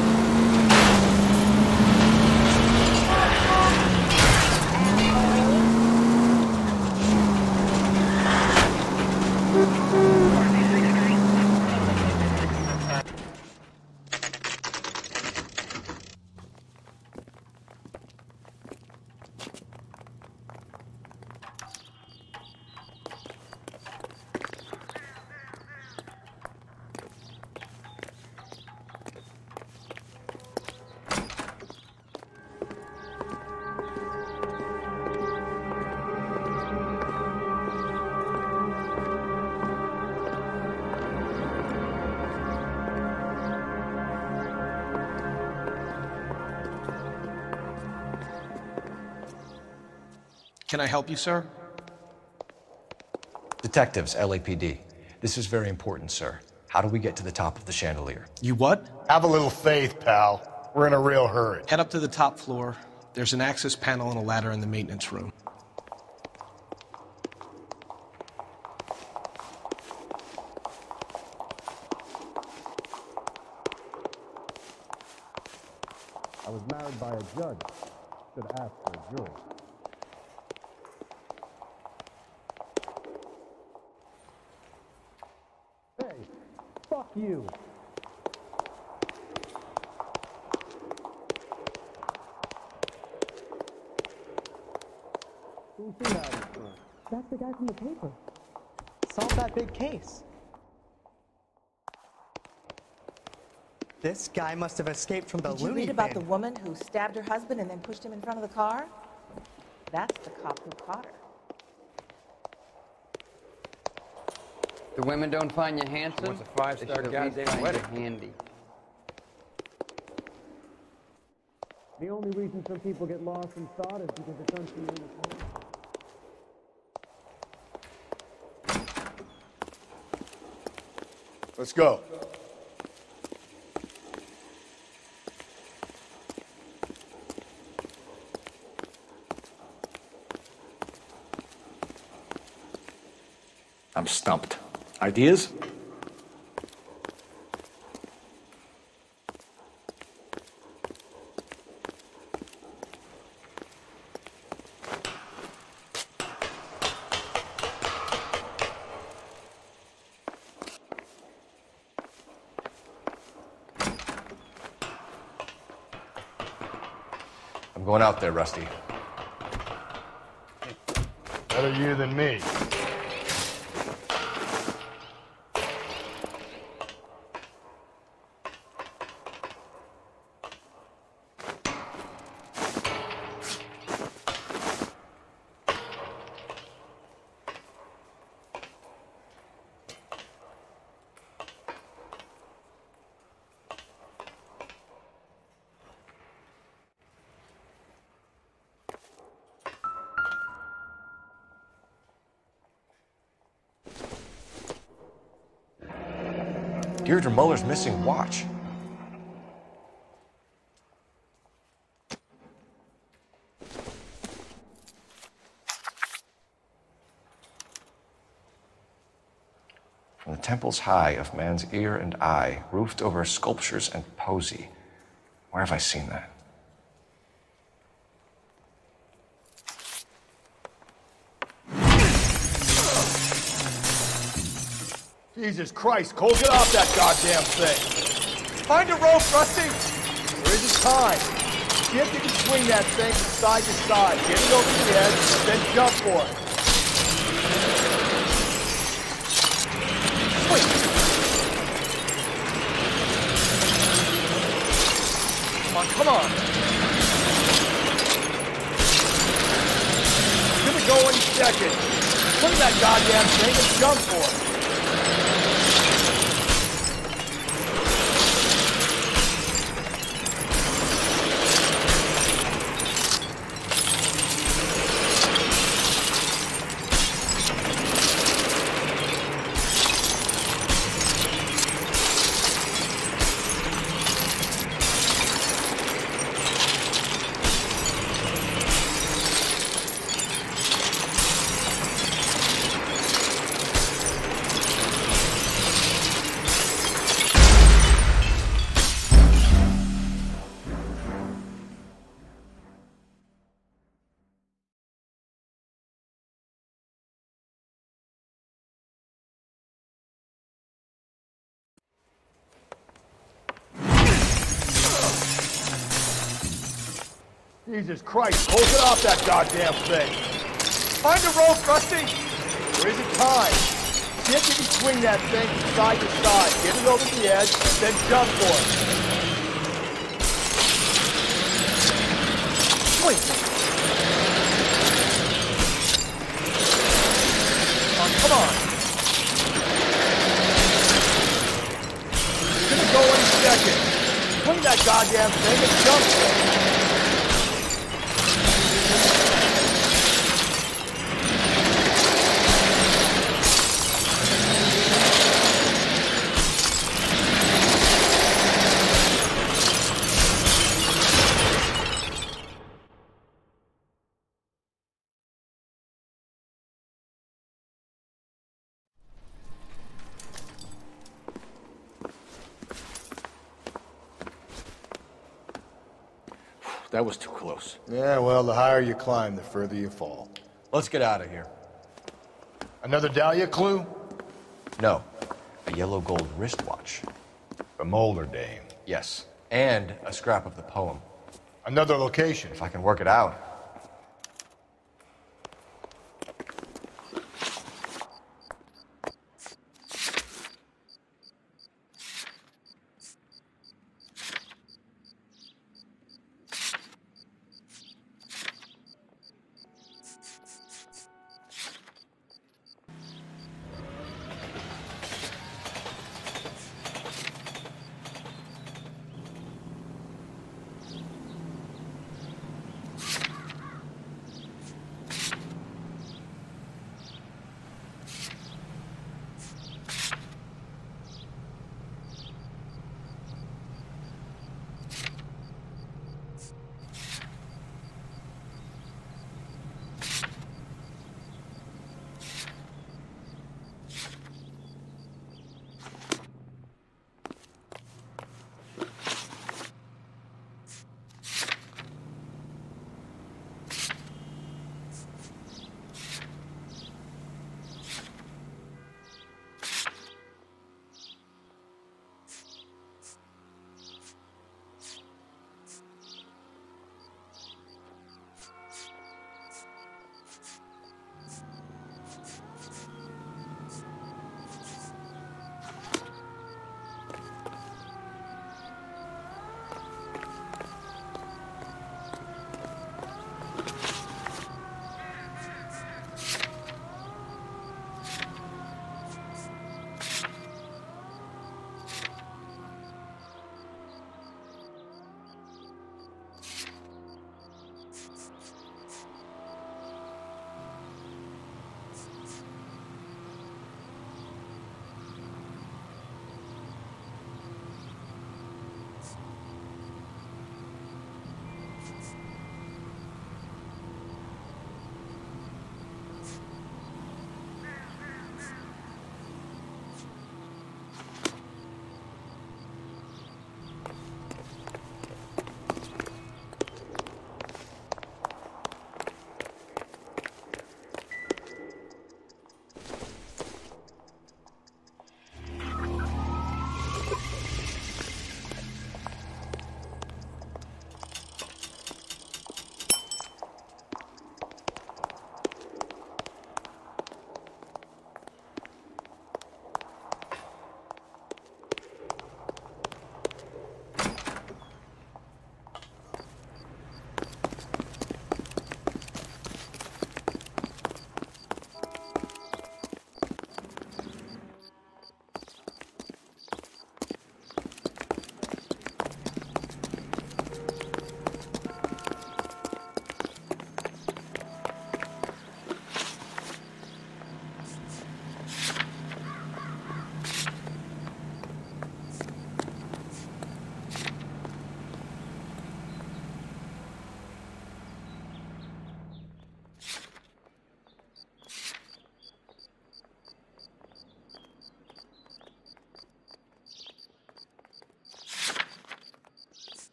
Can I help you, sir? Detectives, LAPD. This is very important, sir. How do we get to the top of the chandelier? You what? Have a little faith, pal. We're in a real hurry. Head up to the top floor. There's an access panel and a ladder in the maintenance room. I was married by a judge. Should ask for a jury. Hey, fuck you. Who's he hiding from? That's the guy from the paper. Solve that big case. This guy must have escaped from the Did you loony read about bin. the woman who stabbed her husband and then pushed him in front of the car? That's the cop who caught her. The women don't find you handsome? Wants a five-star They should at least goddamn find you wedding. handy. The only reason some people get lost in thought is because it's unseen. Let's go. I'm stumped. Ideas? I'm going out there, Rusty. Better you than me. Deirdre Muller's missing watch. From the temples high of man's ear and eye, roofed over sculptures and poesy. Where have I seen that? Jesus Christ, Cole, get off that goddamn thing. Find a rope, Rusty. There isn't time. See if you can swing that thing from side to side. Get it over the edge, then jump for it. Swing. Come on. It's gonna go any second. Swing that goddamn thing and jump for it. Jesus Christ, Cole, get off that goddamn thing. Find a rope, Rusty. There isn't time. See if you can swing that thing from side to side. Get it over the edge, then jump for it. Swing. Come on. It's gonna go any second. Swing that goddamn thing and jump for it. that was too close. Yeah, well, the higher you climb, the further you fall. Let's get out of here. Another Dahlia clue? No. A yellow gold wristwatch. A Molder dame. Yes. And a scrap of the poem. Another location. If I can work it out.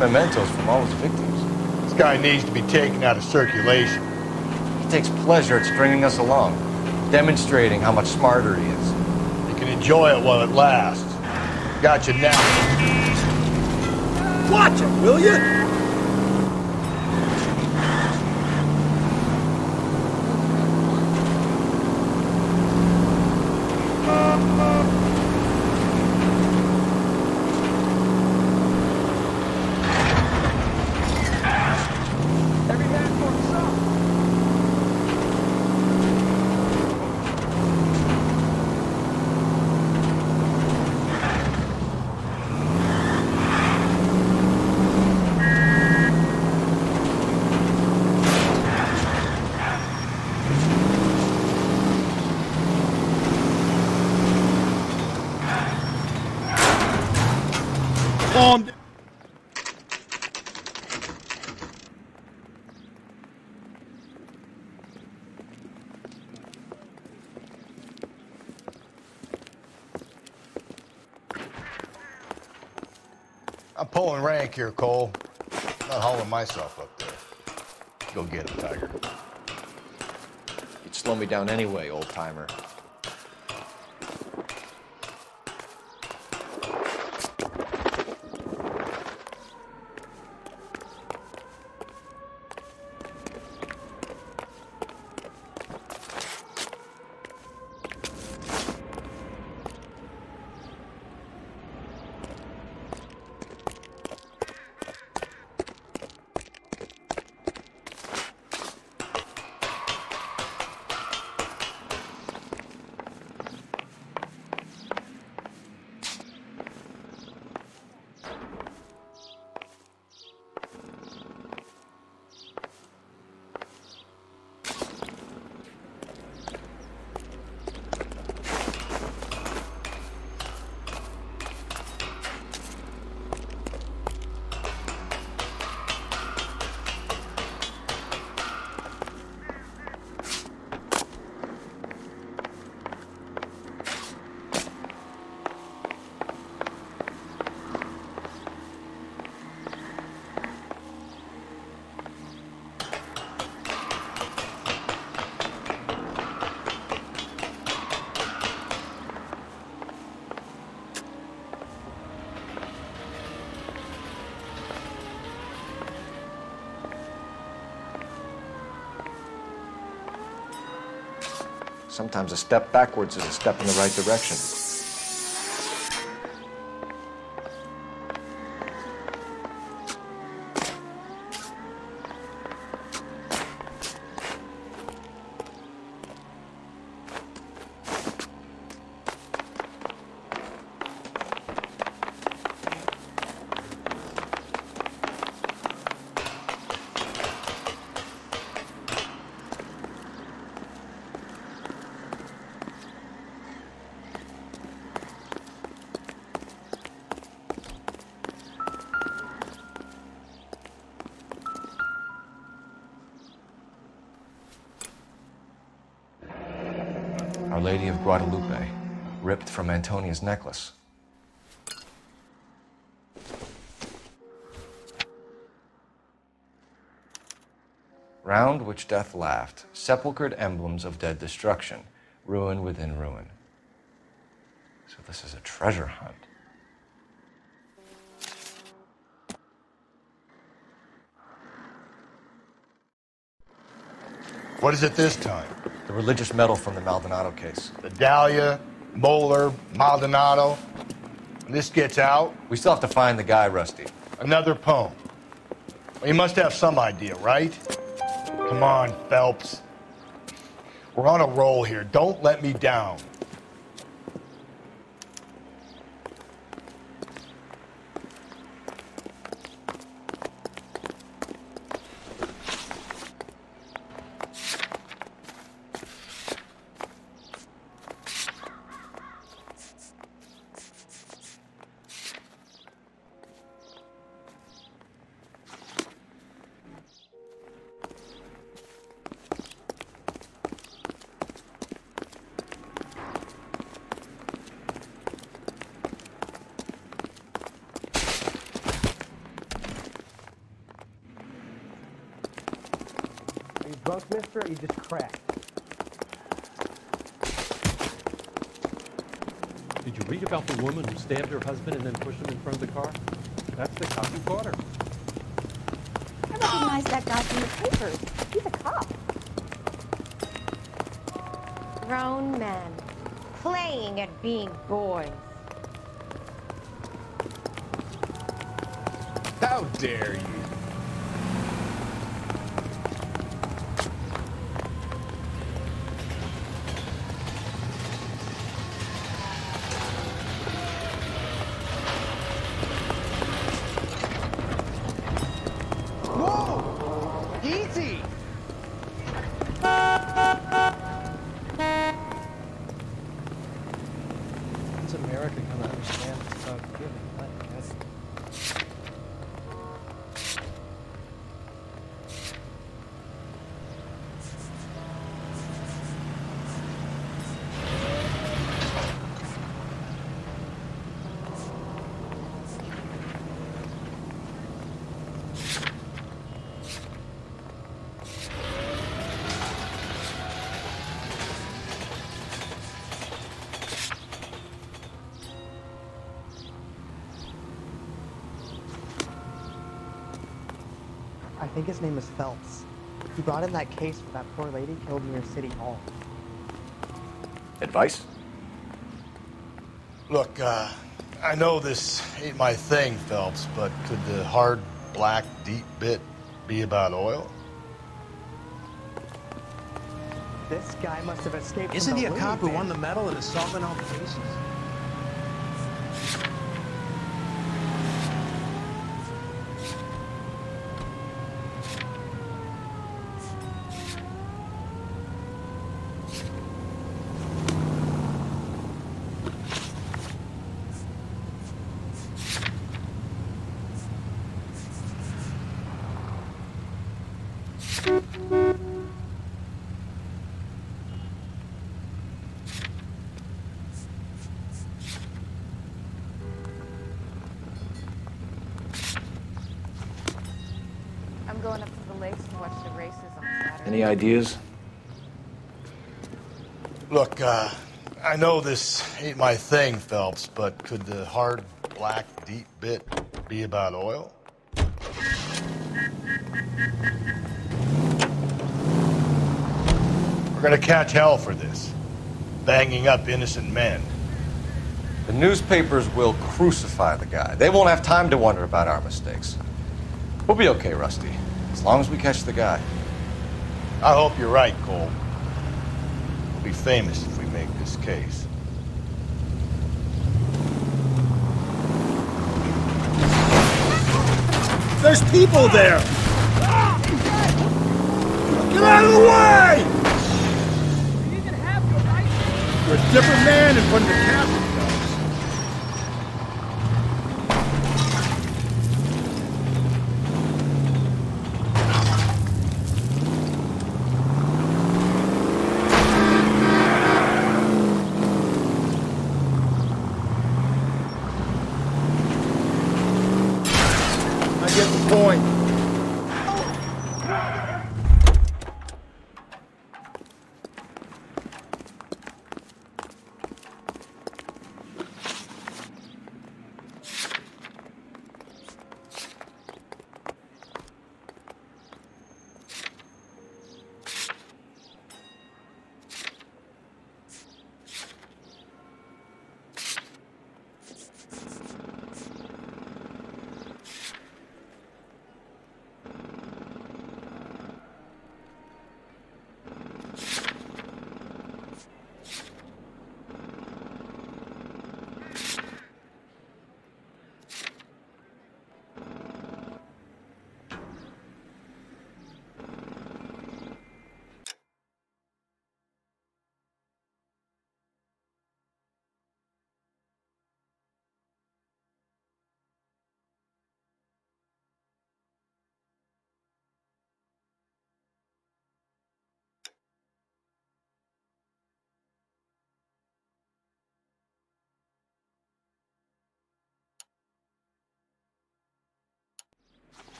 Mementos from all his victims. This guy needs to be taken out of circulation. He takes pleasure at stringing us along, demonstrating how much smarter he is. You can Enjoy it while it lasts. Got you now. Watch it, will you? Every man for himself. Calm down. I'm pulling rank here, Cole. I'm not hauling myself up there. Go get him, Tiger. You'd slow me down anyway, old-timer. Sometimes a step backwards is a step in the right direction. Our Lady of Guadalupe, ripped from Antonia's necklace. Round which death laughed, sepulchred emblems of dead destruction, ruin within ruin. So this is a treasure hunt. What is it this time? The religious medal from the Maldonado case. The Dahlia, Moeller, Maldonado. When this gets out... We still have to find the guy, Rusty. Another poem. Well, you must have some idea, right? Come on, Phelps. We're on a roll here. Don't let me down. Are you drunk, mister, or you just cracked? Did you read about the woman who stabbed her husband and then pushed him in front of the car? That's the cop who caught her. I recognize that guy from the papers. He's a cop. Grown men playing at being boys. How dare you? Whoa! Easy! When's America gonna understand it's about giving? I think his name is Phelps. He brought in that case for that poor lady killed near City Hall. Advice? Look, I know this ain't my thing, Phelps, but could the hard, black, deep bit be about oil? This guy must have escaped Isn't from he the a cop who loony won bin. the medal and is solving all the cases? I'm going up to the lakes to watch the races on Saturday. Any ideas? Look, I know this ain't my thing, Phelps, but could the hard, black, deep bit be about oil? We're gonna catch hell for this. Banging up innocent men. The newspapers will crucify the guy. They won't have time to wonder about our mistakes. We'll be okay, Rusty, as long as we catch the guy. I hope you're right, Cole. We'll be famous if we make this case. There's people there! Get out of the way! You're a different man in front of the captain, Phelps. I get the point.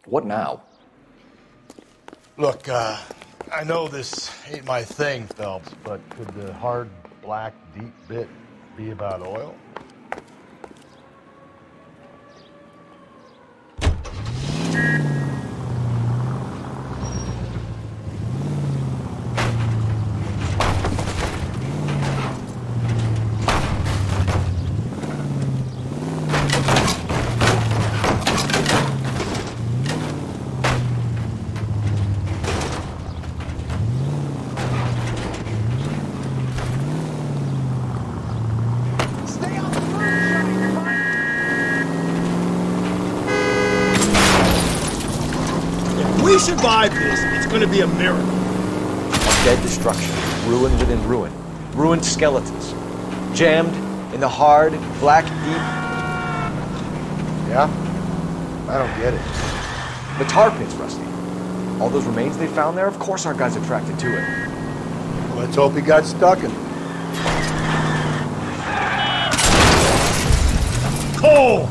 What now? Look, I know this Ain't my thing, Phelps, but could the hard, black, deep bit be about oil? We survive this, it's gonna be a miracle. Dead destruction, ruin within ruin, ruined skeletons, jammed in the hard, black deep. Yeah? I don't get it. The tar pits, Rusty. All those remains they found there, of course our guy's attracted to it. Well, let's hope he got stuck in it. Cole!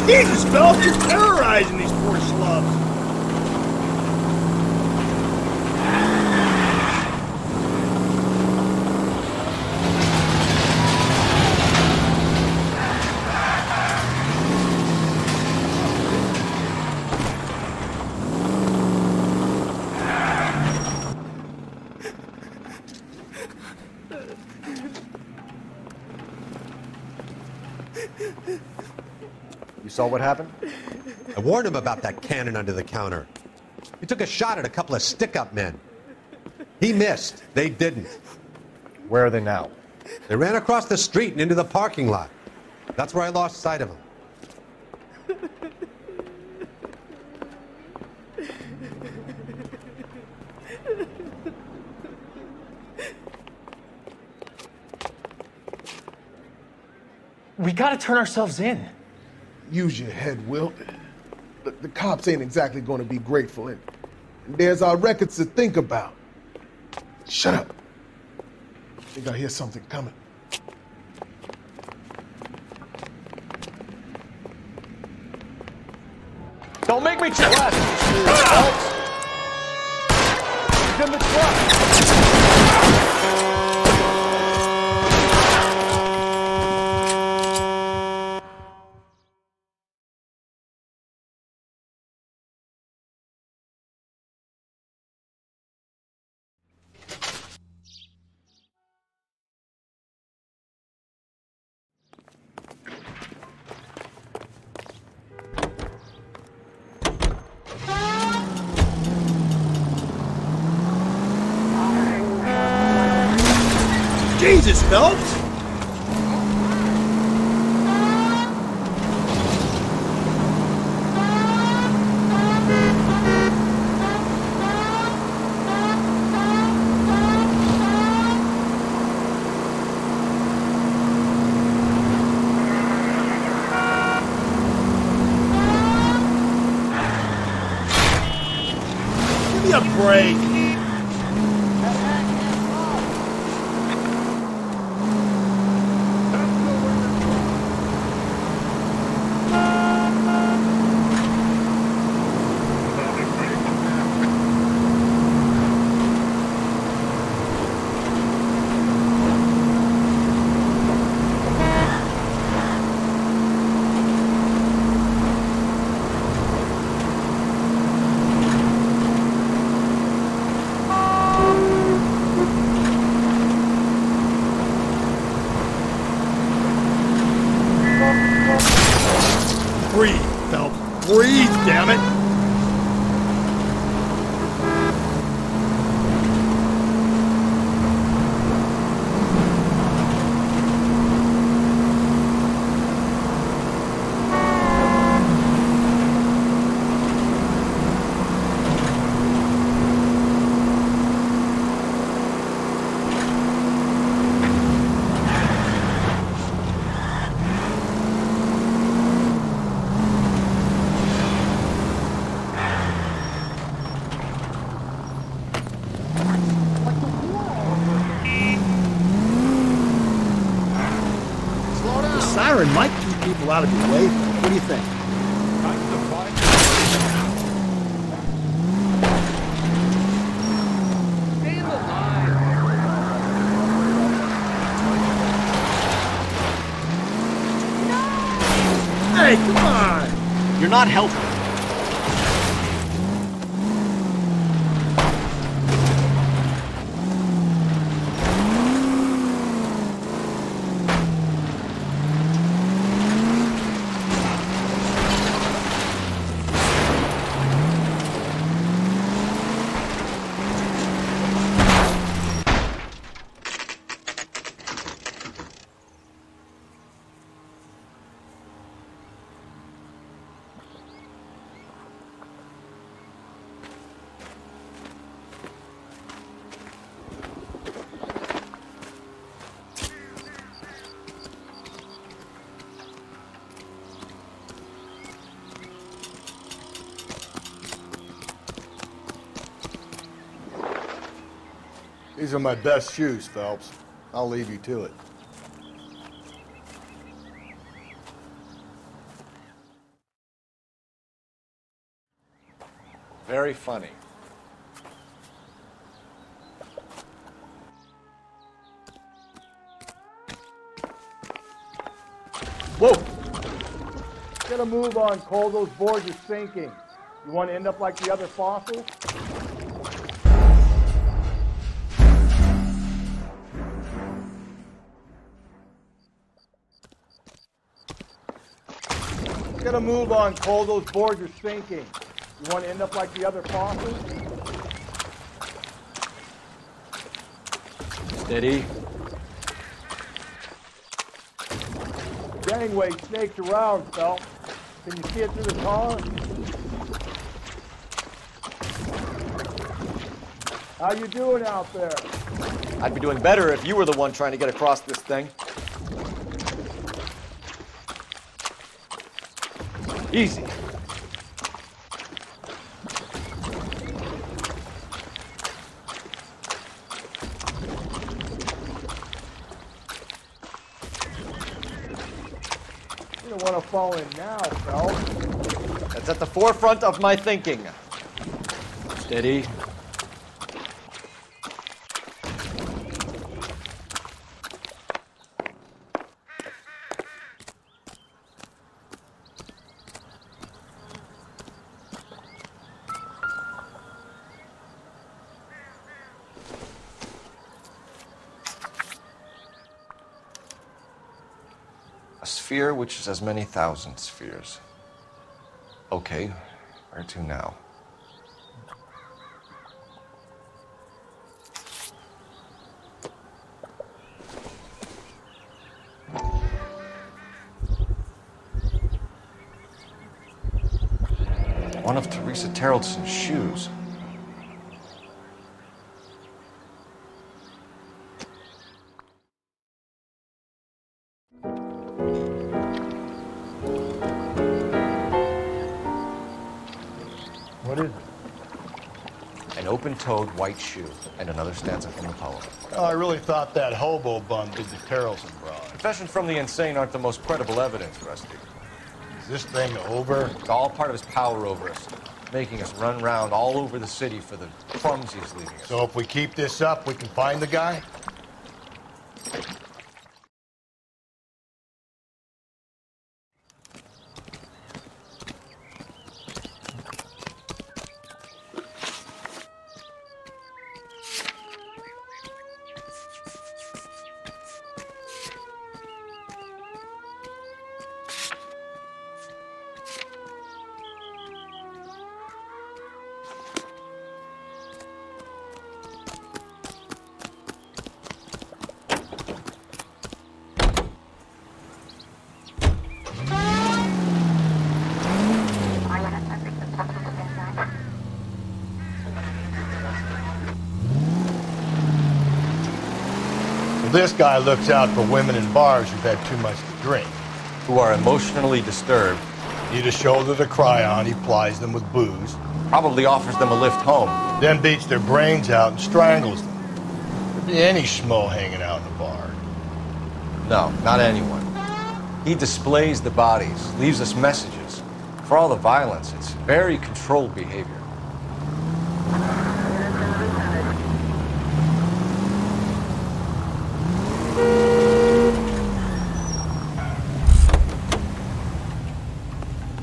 Jesus, Phelps, you're terrorizing these poor slubs. You saw what happened? I warned him about that cannon under the counter. He took a shot at a couple of stick-up men. He missed. They didn't. Where are they now? They ran across the street and into the parking lot. That's where I lost sight of them. We gotta turn ourselves in. Use your head, Will. The cops ain't exactly going to be grateful, and there's our records to think about. Shut up. I think I hear something coming. Don't make me check left! He's in the truck! Jesus, Phelps! Give me a break. Noire might keep people out of your way. What do you think? Hey, come on! You're not helping. These are my best shoes, Phelps. I'll leave you to it. Very funny. Whoa! Get a move on, Cole. Those boards are sinking. You want to end up like the other fossils? Get a move on, Cole. Those boards are sinking. You want to end up like the other fossils? Steady. Gangway snaked around, Phelps. Can you see it through the car? How you doing out there? I'd be doing better if you were the one trying to get across this thing. Easy. You don't want to fall in now, Phelps. That's at the forefront of my thinking. Steady. A sphere which is as many thousand spheres. Okay, where to now? One of Teresa Terrelson's shoes. What is it? An open-toed white shoe, and another stanza from the poem. Oh, I really thought that hobo bum did the Terrelson broad. Confession from the insane aren't the most credible evidence, Rusty. Is this thing over? It's all part of his power over us, making us run round all over the city for the crumbs he's leaving us. So if we keep this up, we can find the guy? This guy looks out for women in bars who've had too much to drink. Who are emotionally disturbed. Need a shoulder to cry on, he plies them with booze. Probably offers them a lift home. Then beats their brains out and strangles them. Could be any schmo hanging out in the bar. No, not anyone. He displays the bodies, leaves us messages. For all the violence, it's very controlled behavior.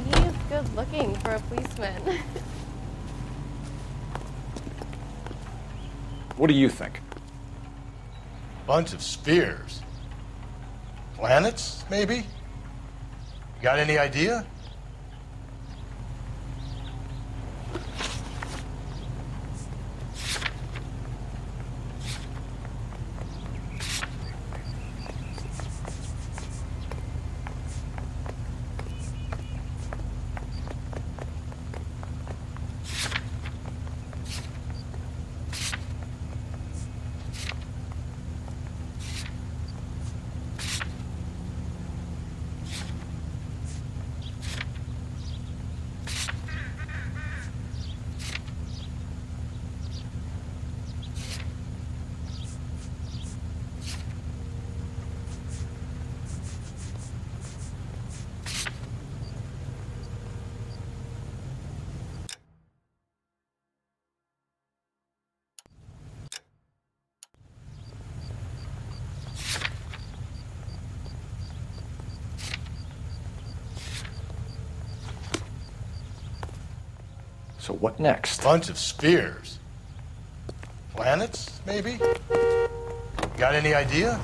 He's good looking for a policeman. What do you think? Bunch of spheres. Planets, maybe? Got any idea? So what next? Bunch of spheres. Planets, maybe? Got any idea?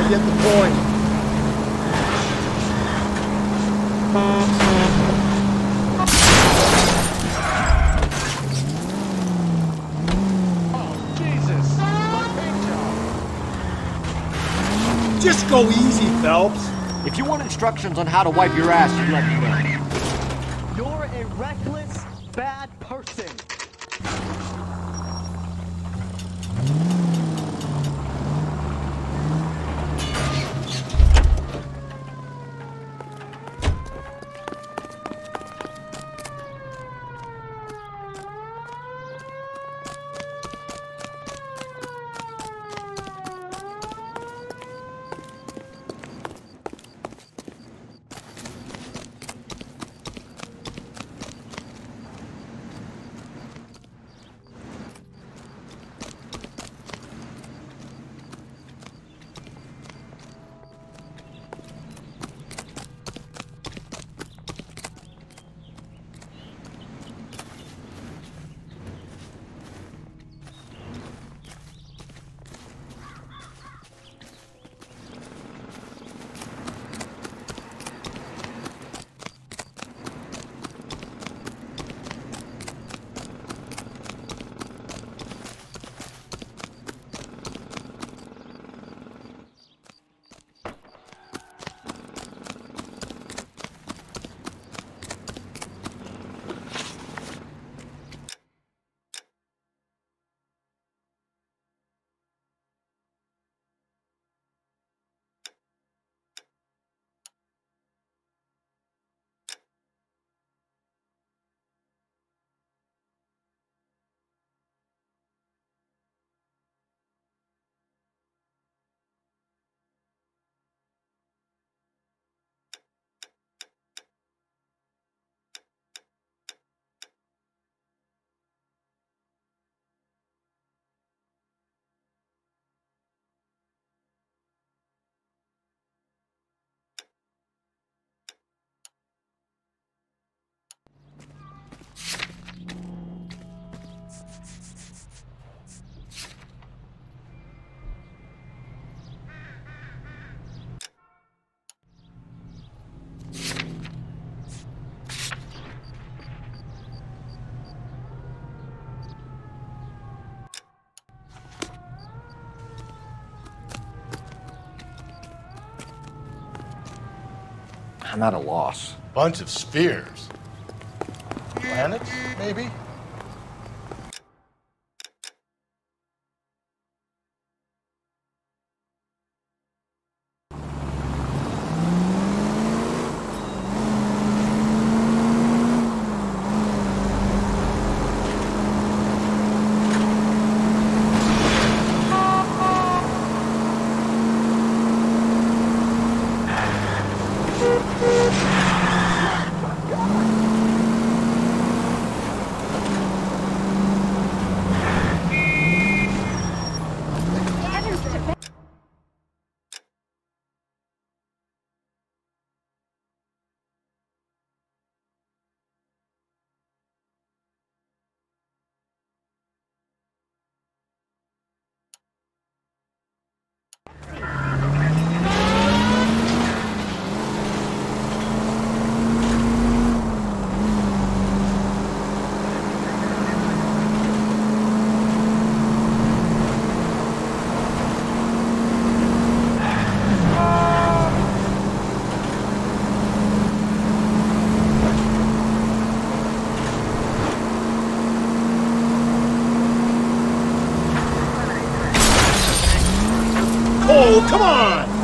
Get the point. Just go easy, Phelps. If you want instructions on how to wipe your ass, you let me know. You're a reckless, bad person. I'm at a loss. Bunch of spheres. Planets, maybe? Oh, come on!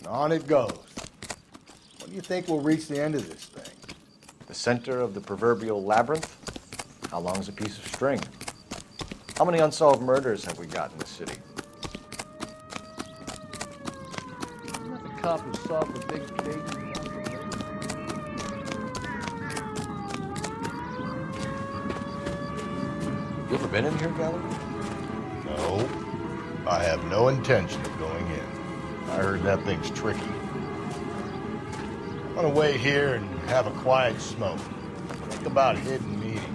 On it goes. When do you think we'll reach the end of this thing? The center of the proverbial labyrinth? How long's a piece of string? How many unsolved murders have we got in the city? I'm not the cop who solved the big case. You ever been in here, Gallery? No. I have no intention of going in. I heard that thing's tricky. I'm gonna wait here and have a quiet smoke. Think about hidden meetings.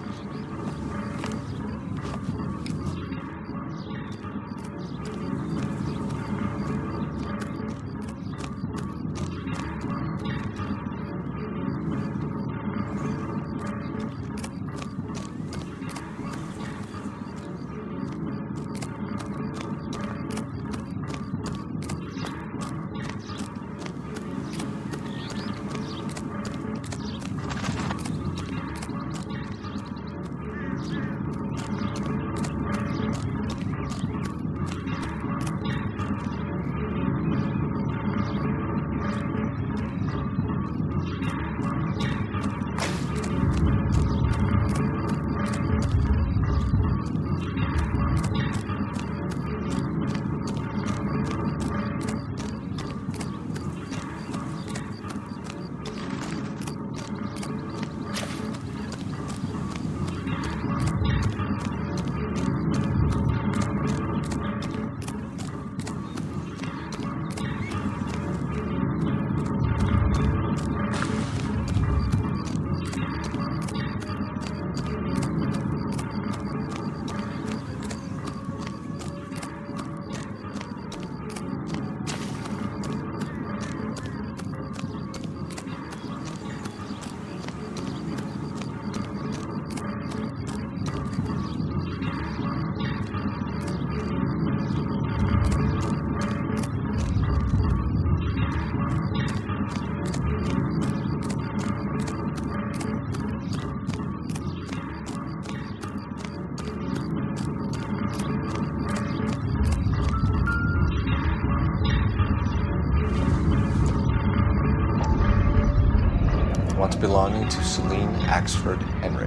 Once belonging to Celine Axford Henry.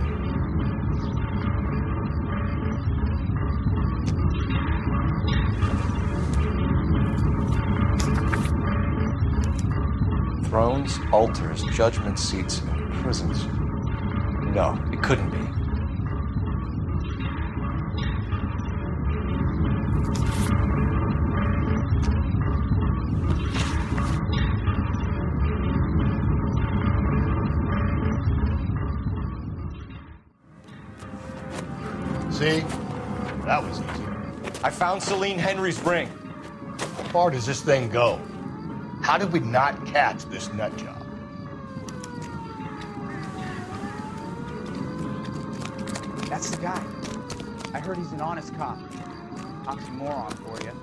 Thrones, altars, judgment seats, and prisons. No, it couldn't be. found Celine Henry's ring. How far does this thing go? How did we not catch this nut job? That's the guy. I heard he's an honest cop. Oxymoron for you.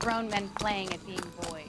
Grown men playing at being boys.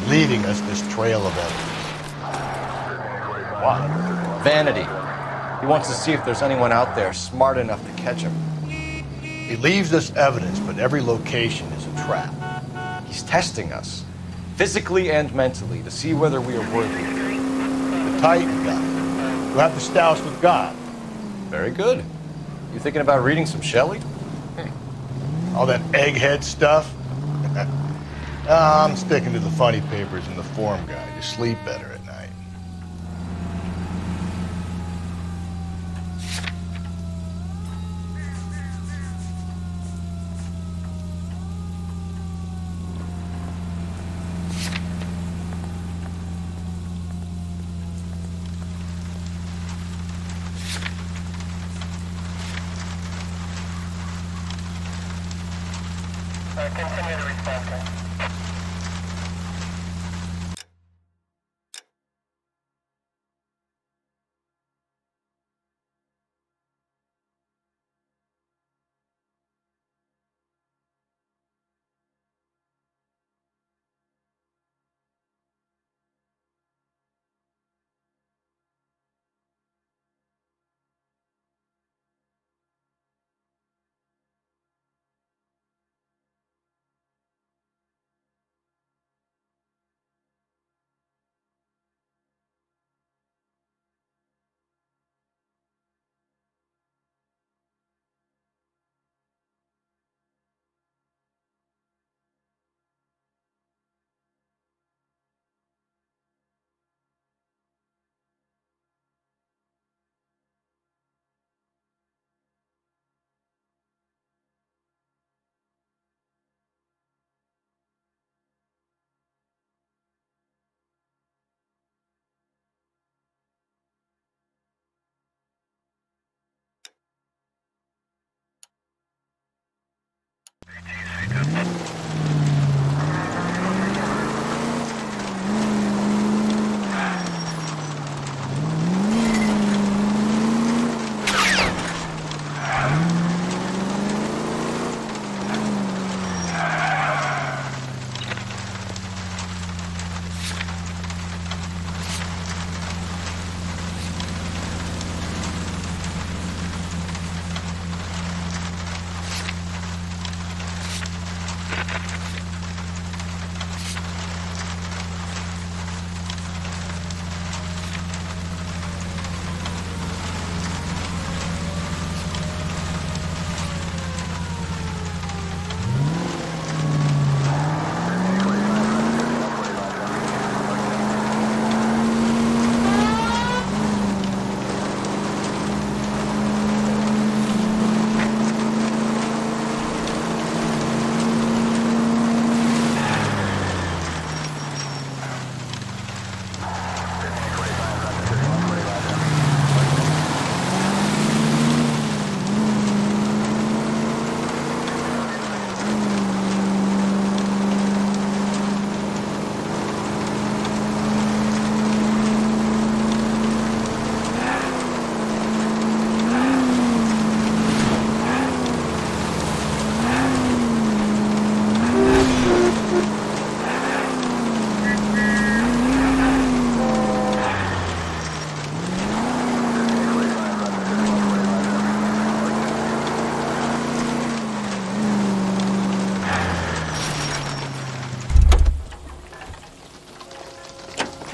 Leading us this trail of evidence. What? Vanity. He wants to see if there's anyone out there smart enough to catch him. He leaves us evidence, but every location is a trap. He's testing us, physically and mentally, to see whether we are worthy. The Titan guy, who have the stoush with God. Very good. You thinking about reading some Shelley? All that egghead stuff? I'm sticking to the funny papers and the form guide. You sleep better at night. Continue to respond.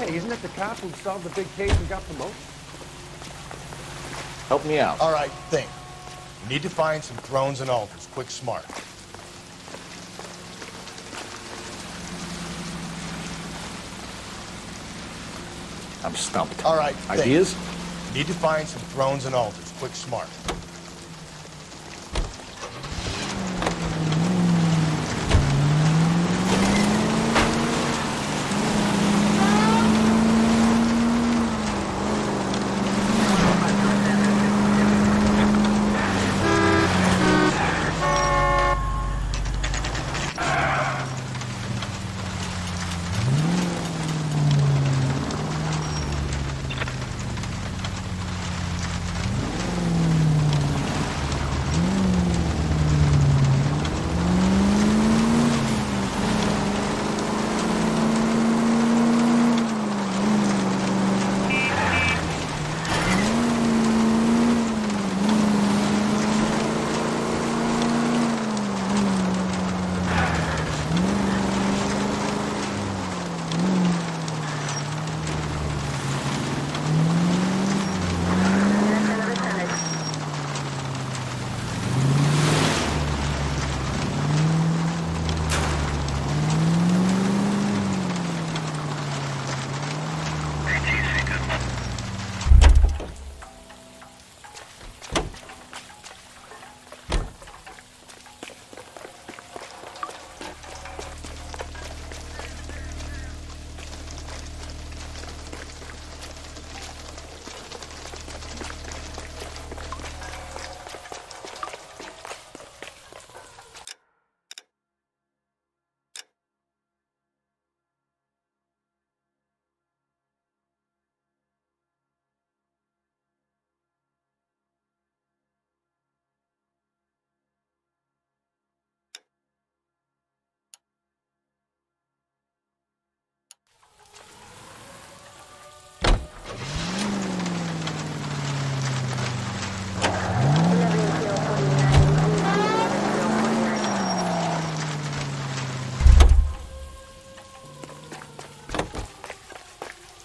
Hey, isn't that the cop who solved the big case and got promoted? Help me out. All right, think. We need to find some thrones and altars. Quick, smart. I'm stumped. All right, think. Ideas? We need to find some thrones and altars. Quick, smart.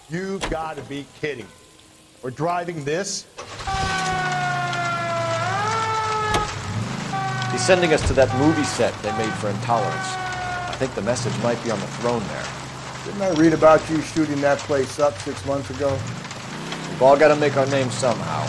You've got to be kidding me. We're driving this? He's sending us to that movie set they made for Intolerance. I think the message might be on the throne there. Didn't I read about you shooting that place up 6 months ago? We've all got to make our name somehow.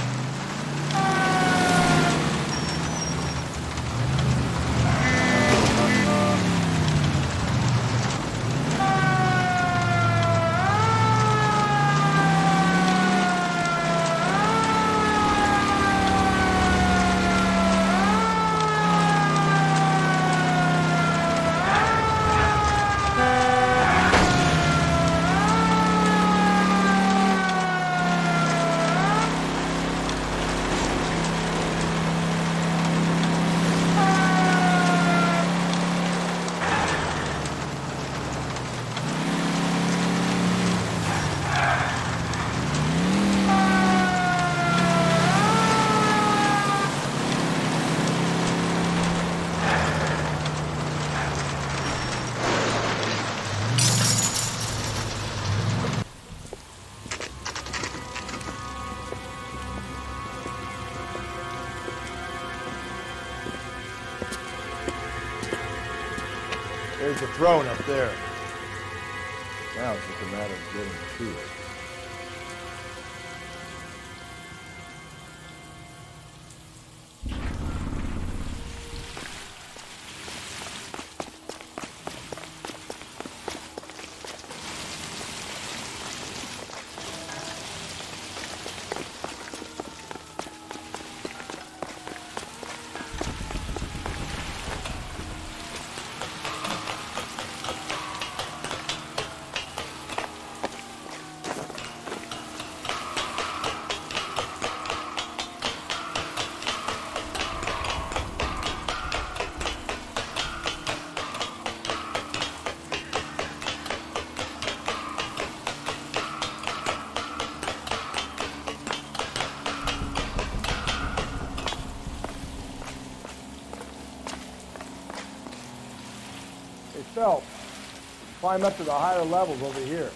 There's a throne up there. Now it's just a matter of getting to it. Hey, Phelps, climb up to the higher levels over here.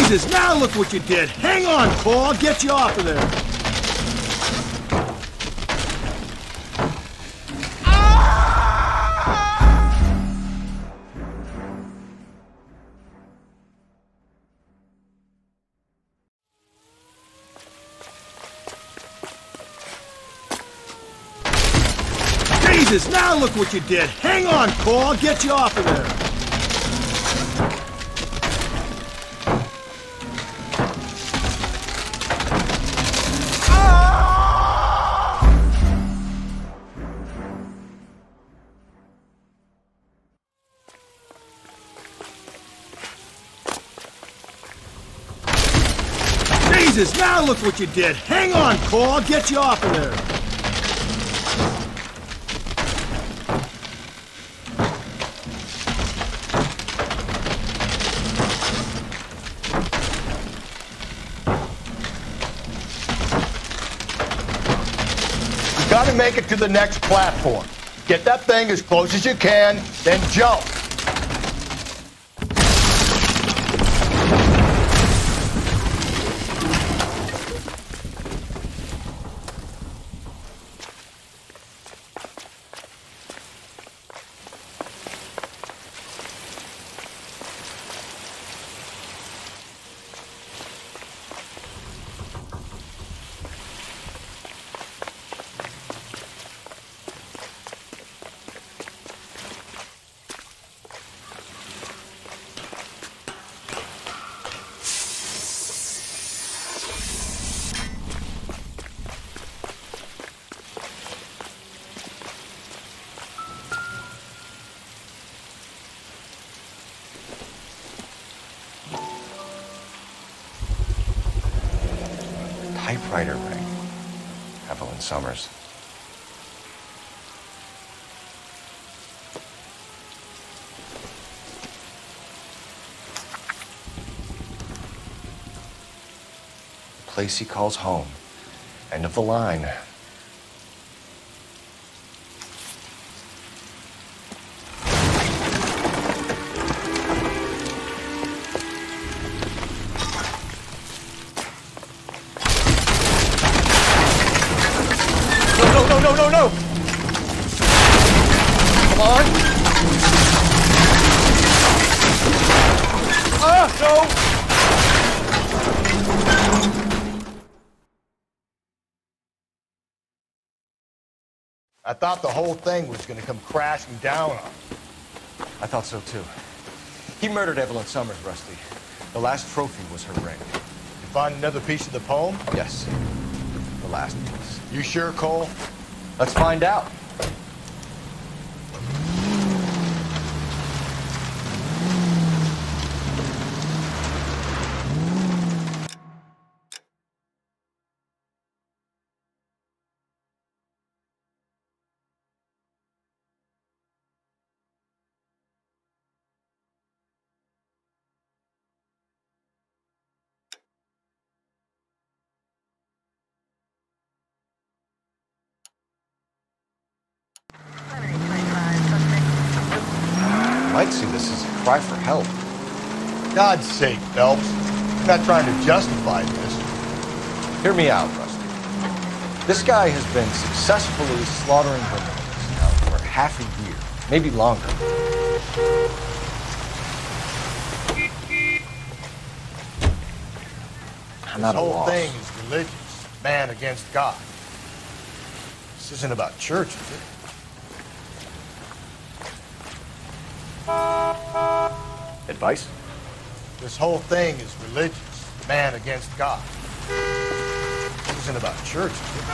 Jesus, now look what you did. Hang on, Cole. I'll get you off of there. Jesus, now look what you did. Hang on, Cole. I'll get you off of there. Jesus, now look what you did. Hang on, Cole. I'll get you off of there. You gotta make it to the next platform. Get that thing as close as you can, then jump. Typewriter ring. Evelyn Summers. The place he calls home. End of the line. No! Come on! No! I thought the whole thing was gonna come crashing down on you. I thought so too. He murdered Evelyn Summers, Rusty. The last trophy was her ring. You find another piece of the poem? Yes. The last piece. You sure, Cole? Let's find out. Might see this as a cry for help. God's sake, Phelps. I'm not trying to justify this. Hear me out, Rusty. This guy has been successfully slaughtering Vermonters now for half a year, maybe longer. I'm not a This whole loss. thing is religious. Man against God. This isn't about church, is it? Advice? This whole thing is religious. Man against God. This isn't about church, is it?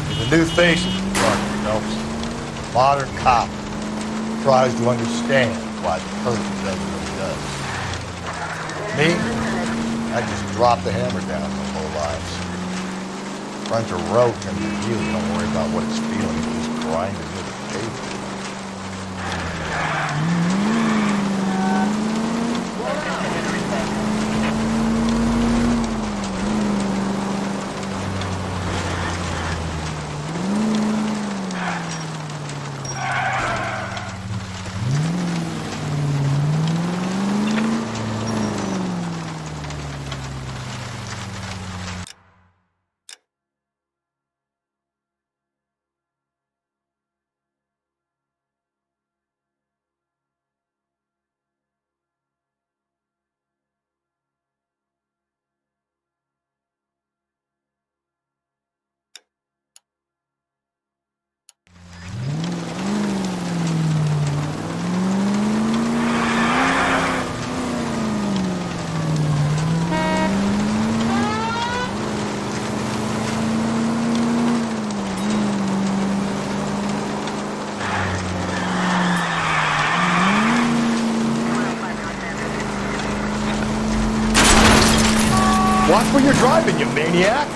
There's a new face of the department, Phelps. Modern cop tries to understand why the person does what he does. Me? I just drop the hammer down my whole lives. Bunch of roach under your heel, don't worry about what it's feeling, it's grinding into the pavement. Watch where you're driving, you maniac!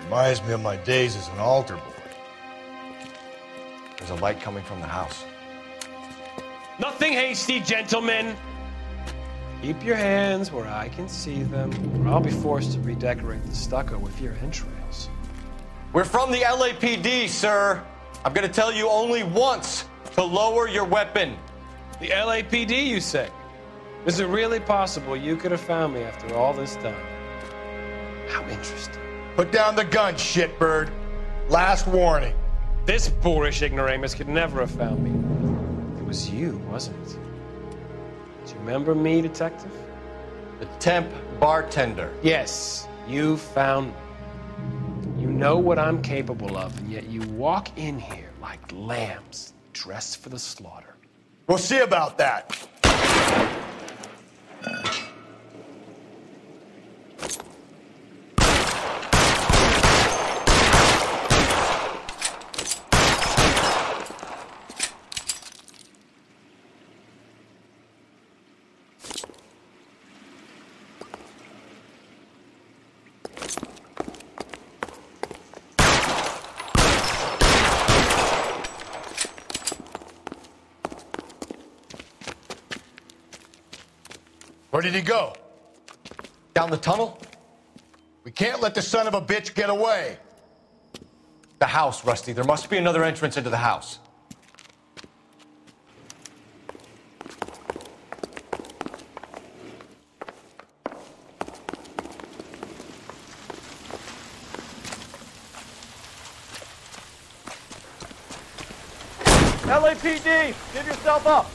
Reminds me of my days as an altar boy. There's a light coming from the house. Nothing hasty, gentlemen. Keep your hands where I can see them, or I'll be forced to redecorate the stucco with your entrails. We're from the LAPD, sir. I'm gonna tell you only once to lower your weapon. The LAPD, you say? Is it really possible you could have found me after all this time? How interesting. Put down the gun, shitbird. Last warning. This boorish ignoramus could never have found me. It was you, wasn't it? Do you remember me, detective? The temp bartender. Yes, you found me. You know what I'm capable of, and yet you walk in here like lambs dressed for the slaughter. We'll see about that. Where did he go? Down the tunnel? We can't let the son of a bitch get away. The house, Rusty. There must be another entrance into the house. LAPD, give yourself up.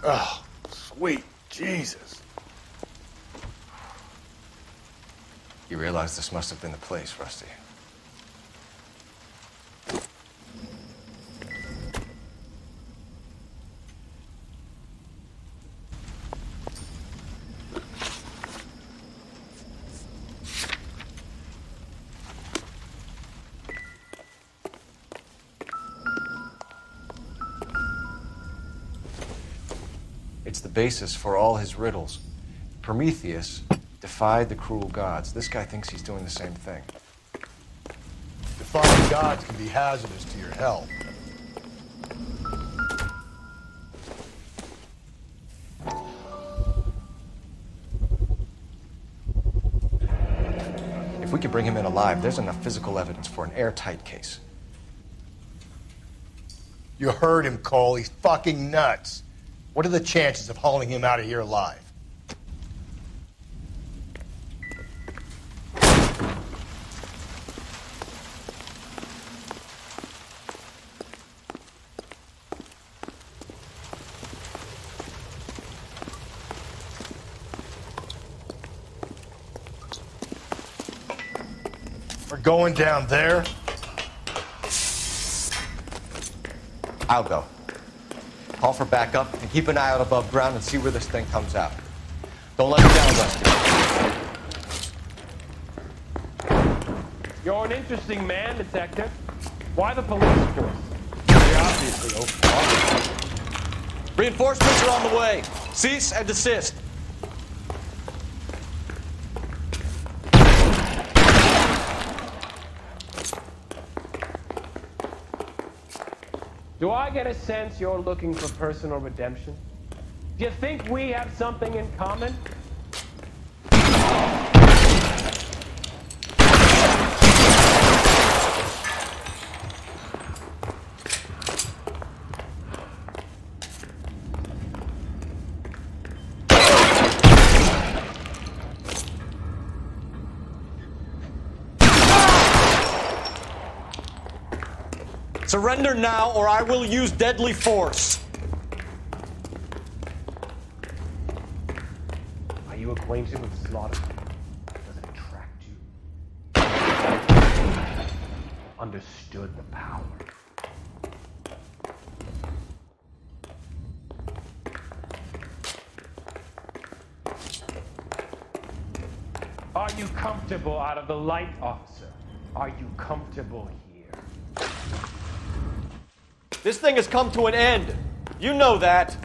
Oh, sweet Jesus. You realize this must have been the place, Rusty. It's the basis for all his riddles. Prometheus defied the cruel gods. This guy thinks he's doing the same thing. Defying gods can be hazardous to your health. If we could bring him in alive, there's enough physical evidence for an airtight case. You heard him, Cole. He's fucking nuts. What are the chances of hauling him out of here alive? going down there? I'll go. Call for backup and keep an eye out above ground and see where this thing comes out. Don't let it down, Rusty. You're an interesting man, Detective. Why the police force? They obviously overpowered. Reinforcements are on the way. Cease and desist. Do I get a sense you're looking for personal redemption? Do you think we have something in common? Surrender now, or I will use deadly force. Are you acquainted with slaughter? Does it attract you? Understood the power. Are you comfortable out of the light, officer? Are you comfortable here? This thing has come to an end. You know that.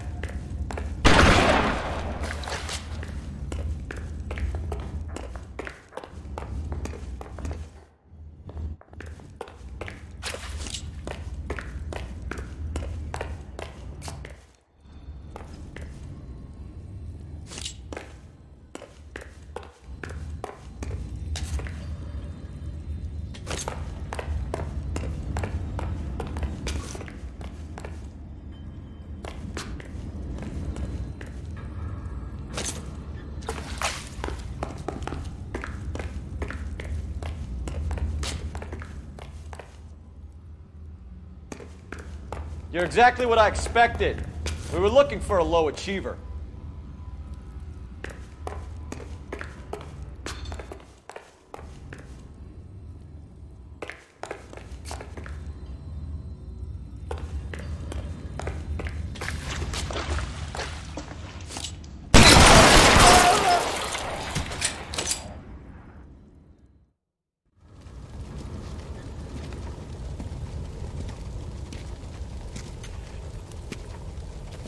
You're exactly what I expected. We were looking for a low achiever.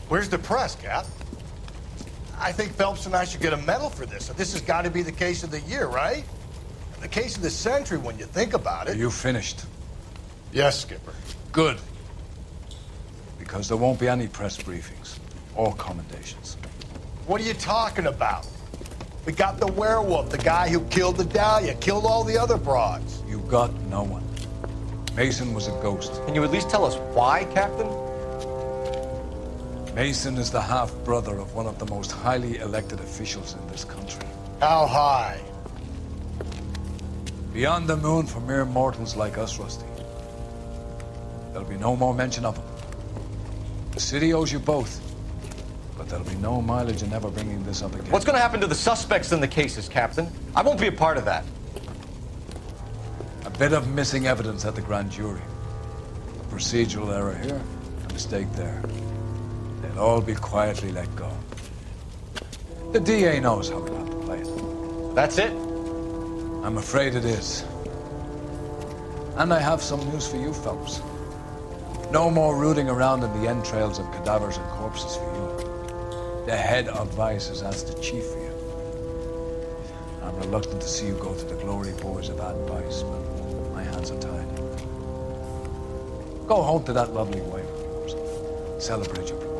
Where's the press, Cap? I think Phelps and I should get a medal for this. This has got to be the case of the year, right? The case of the century when you think about it. Are you finished? Yes, Skipper. Good. Because there won't be any press briefings or commendations. What are you talking about? We got the werewolf, the guy who killed the Dahlia, killed all the other broads. You got no one. Mason was a ghost. Can you at least tell us why, Captain? Mason is the half-brother of one of the most highly elected officials in this country. How high? Beyond the moon for mere mortals like us, Rusty. There'll be no more mention of him. The city owes you both, but there'll be no mileage in ever bringing this up again. What's going to happen to the suspects in the cases, Captain? I won't be a part of that. A bit of missing evidence at the grand jury. A procedural error here, a mistake there. They'll all be quietly let go. The DA knows how we'll have to play it. That's it? I'm afraid it is. And I have some news for you, Phelps. No more rooting around in the entrails of cadavers and corpses for you. The head of Vice has asked the chief for you. I'm reluctant to see you go to the glory boys of advice, but my hands are tied. Go home to that lovely wife of yours. Celebrate your promotion.